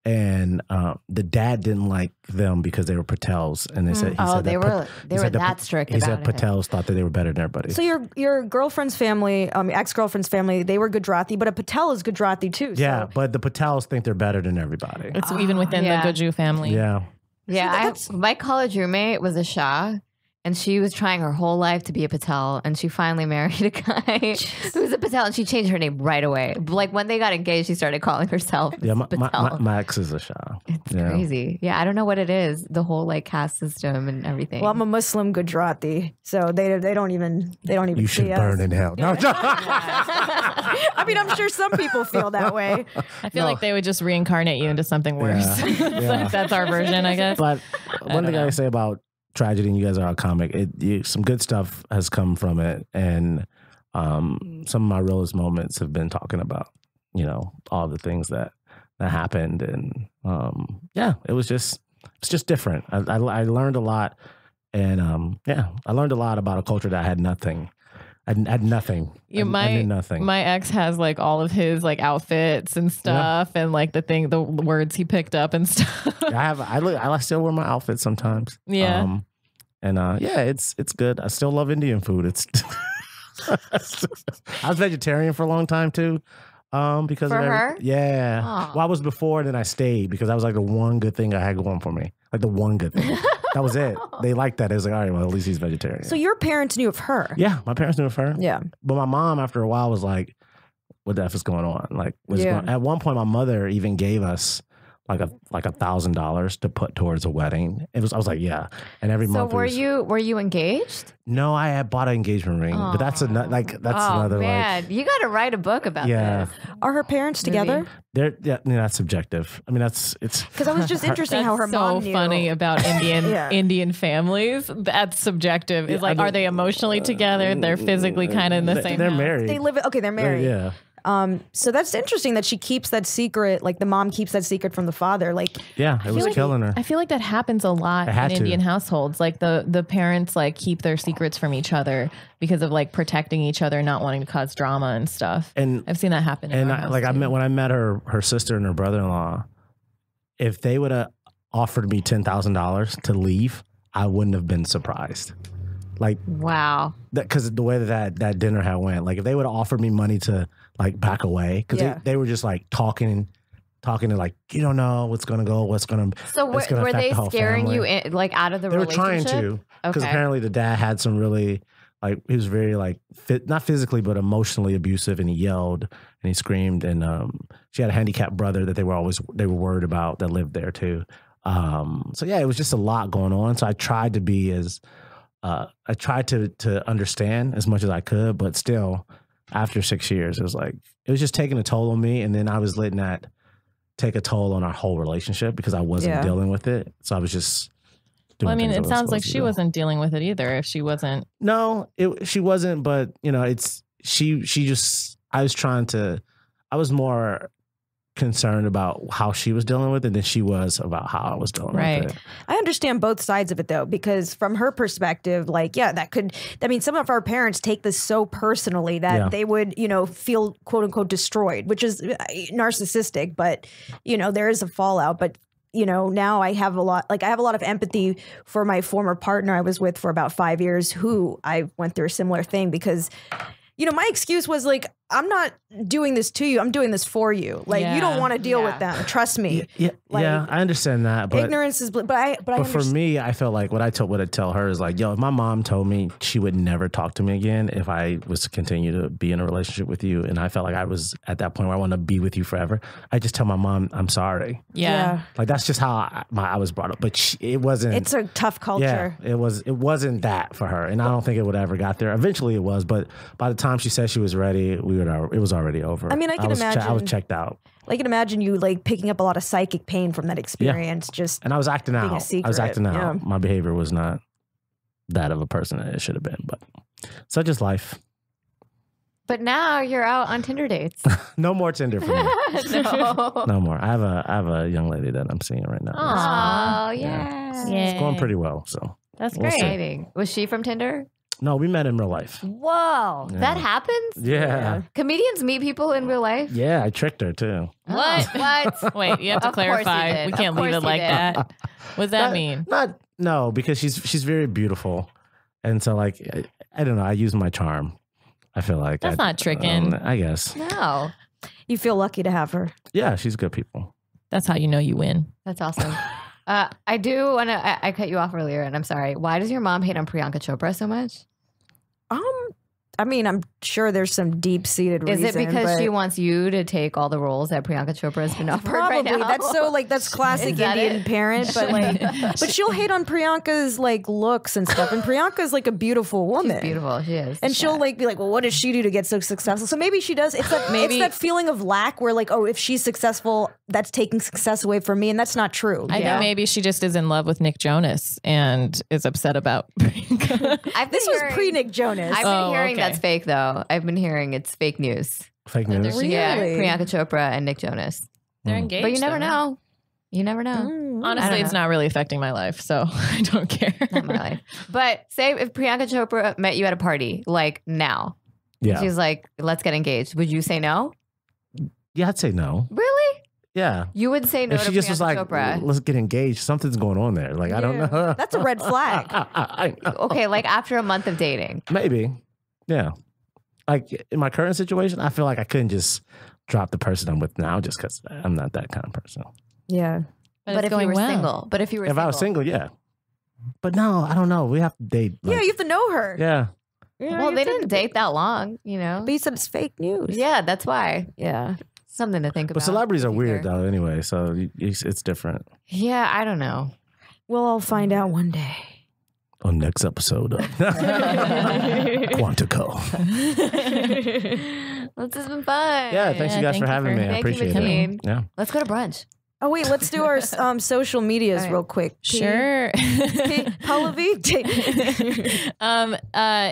And the dad didn't like them because they were Patels, and they said they were that strict. He said Patels thought that they were better than everybody. So your girlfriend's family, ex-girlfriend's family, they were Gujarati, but a Patel is Gujarati too. Yeah, but the Patels think they're better than everybody. It's even within the Gaju family. Yeah. Yeah, my college roommate was a Shah, and she was trying her whole life to be a Patel, and she finally married a guy who was a Patel, and she changed her name right away. Like when they got engaged, she started calling herself Patel. My ex is a Shah. It's crazy. Yeah, I don't know what it is, the whole like caste system and everything. Well, I'm a Muslim Gujarati, so they don't even You should see burn us. in hell. No, I mean, I'm sure some people feel that way. I feel like they would just reincarnate you into something worse. Like that's our version, I guess. But one thing I say about tragedy, and you guys are a comic, some good stuff has come from it, and some of my realest moments have been talking about all the things that happened, and it's just different. I learned a lot, and I learned a lot about a culture that had nothing. I had nothing. I knew nothing. My ex has like all of his like outfits and stuff, and like the words he picked up and stuff. I still wear my outfits sometimes. Yeah. It's good. I still love Indian food. It's I was vegetarian for a long time too. Because for of her? Yeah. Aww. Well, I was before, and then I stayed because that was like the one good thing I had going for me. Like the one good thing. That was it. They liked that. It was like, all right, well, at least he's vegetarian. So your parents knew of her. Yeah, my parents knew of her. Yeah. But my mom, after a while, was like, what the F is going on? Like, at one point, my mother even gave us like $1,000 to put towards a wedding. I was like, yeah. And every month. So were you engaged? No, I had bought an engagement ring, but that's another man, you got to write a book about this. Are her parents together? That's subjective. I mean, it's because I was just interesting how her so mom knew. funny about Indian families. That's subjective. It's like, are they emotionally together? They're physically kind of in the same. They're house. married. They live. Okay, they're married. Yeah. So that's interesting that she keeps that secret. Like the mom keeps that secret from the father. Like, yeah, it was killing her. I feel like that happens a lot in Indian households. Like the parents like keep their secrets from each other because of like protecting each other, not wanting to cause drama and stuff. And I've seen that happen. And when I met her sister and her brother-in-law, if they would have offered me $10,000 to leave, I wouldn't have been surprised. Like, wow, because the way that dinner had went, like if they would have offered me money to like back away, because they were just like talking to like, you don't know what's gonna go, what's gonna. So were they scaring you like out of the relationship? They were trying to, because apparently the dad had some really like, he was very like not physically but emotionally abusive, and he yelled and he screamed, and she had a handicapped brother that they were worried about that lived there too. So yeah, it was just a lot going on. So I tried to be as I tried to understand as much as I could, but still, after 6 years, it was just taking a toll on me, and then I was letting that take a toll on our whole relationship because I wasn't dealing with it. So I was just doing. Well, I mean, it sounds like she wasn't dealing with it either. If she wasn't, she wasn't. But she just. I was more concerned about how she was dealing with it than she was about how I was dealing with it. I understand both sides of it though, because from her perspective, like, some of our parents take this so personally that they would, feel quote unquote destroyed, which is narcissistic, but, there is a fallout. But, now I have a lot of empathy for my former partner I was with for about 5 years, who I went through a similar thing because, my excuse was like, I'm not doing this to you. I'm doing this for you. Like, you don't want to deal with them. Trust me. Yeah, I understand that. But ignorance is, but for me, I felt like what I would tell her is like, yo, if my mom told me she would never talk to me again if I was to continue to be in a relationship with you, and I felt like I was at that point where I want to be with you forever, I just tell my mom, I'm sorry. Yeah. Like, that's just how I was brought up. But it wasn't. It's a tough culture. Yeah, it wasn't that for her, and I don't think it would ever got there. Eventually, it was, but by the time she said she was ready, it was already over. I mean, I can imagine. I was checked out. I can imagine you like picking up a lot of psychic pain from that experience. And I was acting out. I was acting out. My behavior was not that of a person that it should have been, but such is life. But now you're out on Tinder dates. No more Tinder for me. No. No more. I have a young lady that I'm seeing right now. Oh, yeah. It's going pretty well. So that's we'll great. Was she from Tinder? No, we met in real life. Whoa, that happens? Yeah. Comedians meet people in real life? Yeah, I tricked her too. What? Wait, you have to clarify. We can't leave it like that. What does that mean? No, because she's very beautiful. And so like, I don't know, I use my charm. I feel like that's not tricking. I guess. No. You feel lucky to have her. Yeah, she's good people. That's how you know you win. That's awesome. I do want to, I cut you off earlier and I'm sorry. Why does your mom hate on Priyanka Chopra so much? I mean, I'm sure there's some deep-seated reason. Is it because she wants you to take all the roles that Priyanka Chopra has been offered right now? That's classic Indian parent, but she'll hate on Priyanka's like looks and stuff. And Priyanka's like a beautiful woman. She's beautiful, she is. And she'll like be like, well, what does she do to get so successful? So maybe she does. It's that feeling of lack where like, oh, if she's successful, that's taking success away from me, and that's not true. I think maybe she just is in love with Nick Jonas and is upset about Priyanka. This was pre-Nick Jonas. I've been hearing that's fake though. I've been hearing it's fake news. Fake news? Really? Yeah, Priyanka Chopra and Nick Jonas. They're engaged. But you never know. You never know. Honestly, it's not really affecting my life, so I don't care. Not my life. But say if Priyanka Chopra met you at a party, like now, she's like, let's get engaged. Would you say no? Yeah, I'd say no. Really? Yeah. You would say no if to she just was like, Chopra. Let's get engaged. Something's going on there. Like, I don't know. That's a red flag. I know. Okay, like after a month of dating. Maybe. Yeah. Like in my current situation, I feel like I couldn't just drop the person I'm with now just because I'm not that kind of person. Yeah. But if you were single. But if you were I was single, yeah. But no, I don't know. We have to date. Like, you have to know her. Yeah. Well, they didn't date that long, you know. But you said it's fake news. Yeah, that's why. Yeah. Something to think about. But celebrities are weird though anyway, so it's different. Yeah, I don't know. We'll all find out one day. On next episode of Quantico. This has been fun. Yeah, thanks you guys for having me. I appreciate it. Yeah. Let's go to brunch. Oh wait, let's do our social medias real quick. Sure. Pallavi.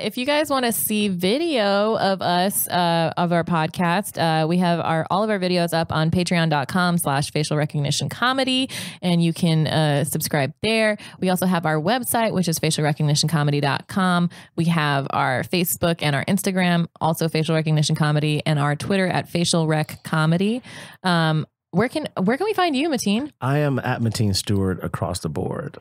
If you guys want to see video of us of our podcast, we have all of our videos up on patreon.com/facial recognition comedy, and you can subscribe there. We also have our website, which is facialrecognitioncomedy.com. We have our Facebook and our Instagram, also facial recognition comedy, and our Twitter at facial rec comedy. Where can we find you, Mateen? I am at Mateen Stewart across the board.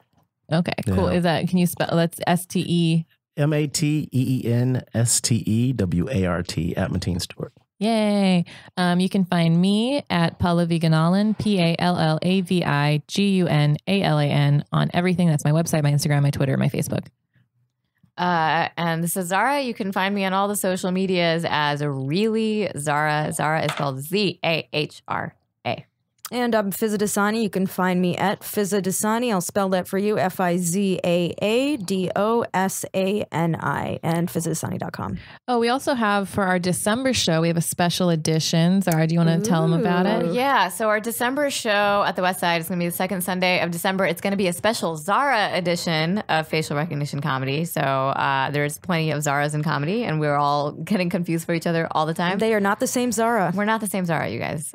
Okay, cool. Is that, can you spell, that's STE? MateenStewart at Mateen Stewart. Yay. You can find me at Pallavi Gunalan, PALLAVIGUNALAN on everything. That's my website, my Instagram, my Twitter, my Facebook. And this is Zara. You can find me on all the social medias as Really Zara. Zara is spelled ZAHRA. And I'm Fizza Dasani. You can find me at Fizza Dasani. I'll spell that for you. FIZAADOSANI and FizzaDasani.com. Oh, we also have for our December show, we have a special edition. Zara, do you want to tell them about it? Yeah. So our December show at the West Side is going to be the second Sunday of December. It's going to be a special Zara edition of facial recognition comedy. So there's plenty of Zaras in comedy, and we're all getting confused for each other all the time. They are not the same Zara. We're not the same Zara, you guys.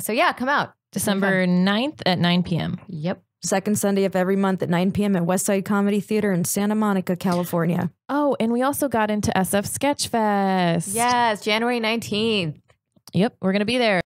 So yeah, come out. December 9th at 9 p.m. Yep. Second Sunday of every month at 9 p.m. at West Side Comedy Theater in Santa Monica, California. Oh, and we also got into SF Sketch Fest. Yes, January 19th. Yep, we're going to be there.